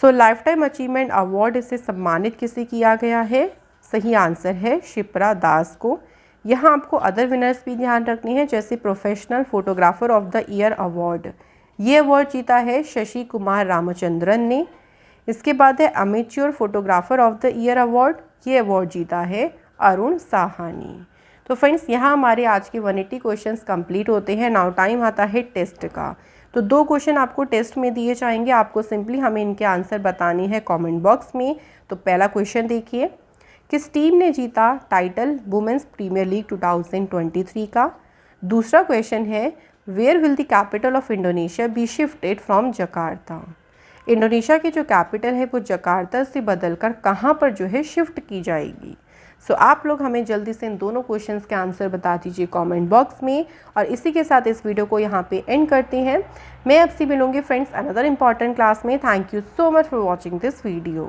So lifetime achievement award से सम्मानित किसे किया गया है? सही आंसर है शिप्रा दास को। यहाँ आपको अदर विनर्स भी ध्यान रखने हैं, जैसे professional photographer of the year award ये अवार्ड जीता है शशि कुमार रामचंद्रन ने। इसके बाद है amateur photographer of the year award, ये अवार्ड जीता है अरुण साहानी। तो फ्रेंड्स यहाँ हमारे आज के 180 क्वेश्चंस कंप्लीट होते हैं। नाउ टाइम आता है टेस्ट का। तो 2 क्वेश्चन आपको टेस्ट में दिए जाएंगे, आपको सिंपली हमें इनके आंसर बताने हैं कमेंट बॉक्स में। तो पहला क्वेश्चन देखिए, किस टीम ने जीता टाइटल वुमेन्स प्रीमियर लीग 2023 का। दूसरा क्वेश्चन है, where will the capital of Indonesia be shifted from Jakarta. Indonesia की जो कैपिटल है वो जकार्ता से बदलकर कहाँ पर जो है शिफ्ट की जाएगी। सो आप लोग हमें जल्दी से इन दोनों क्वेश्चंस के आंसर बता दीजिए कमेंट बॉक्स में। और इसी के साथ इस वीडियो को यहाँ पे एंड करते हैं। मैं आपसे मिलूंगी फ्रेंड्स अनदर इंपॉर्टेंट क्लास में। Thank you so much for watching this video.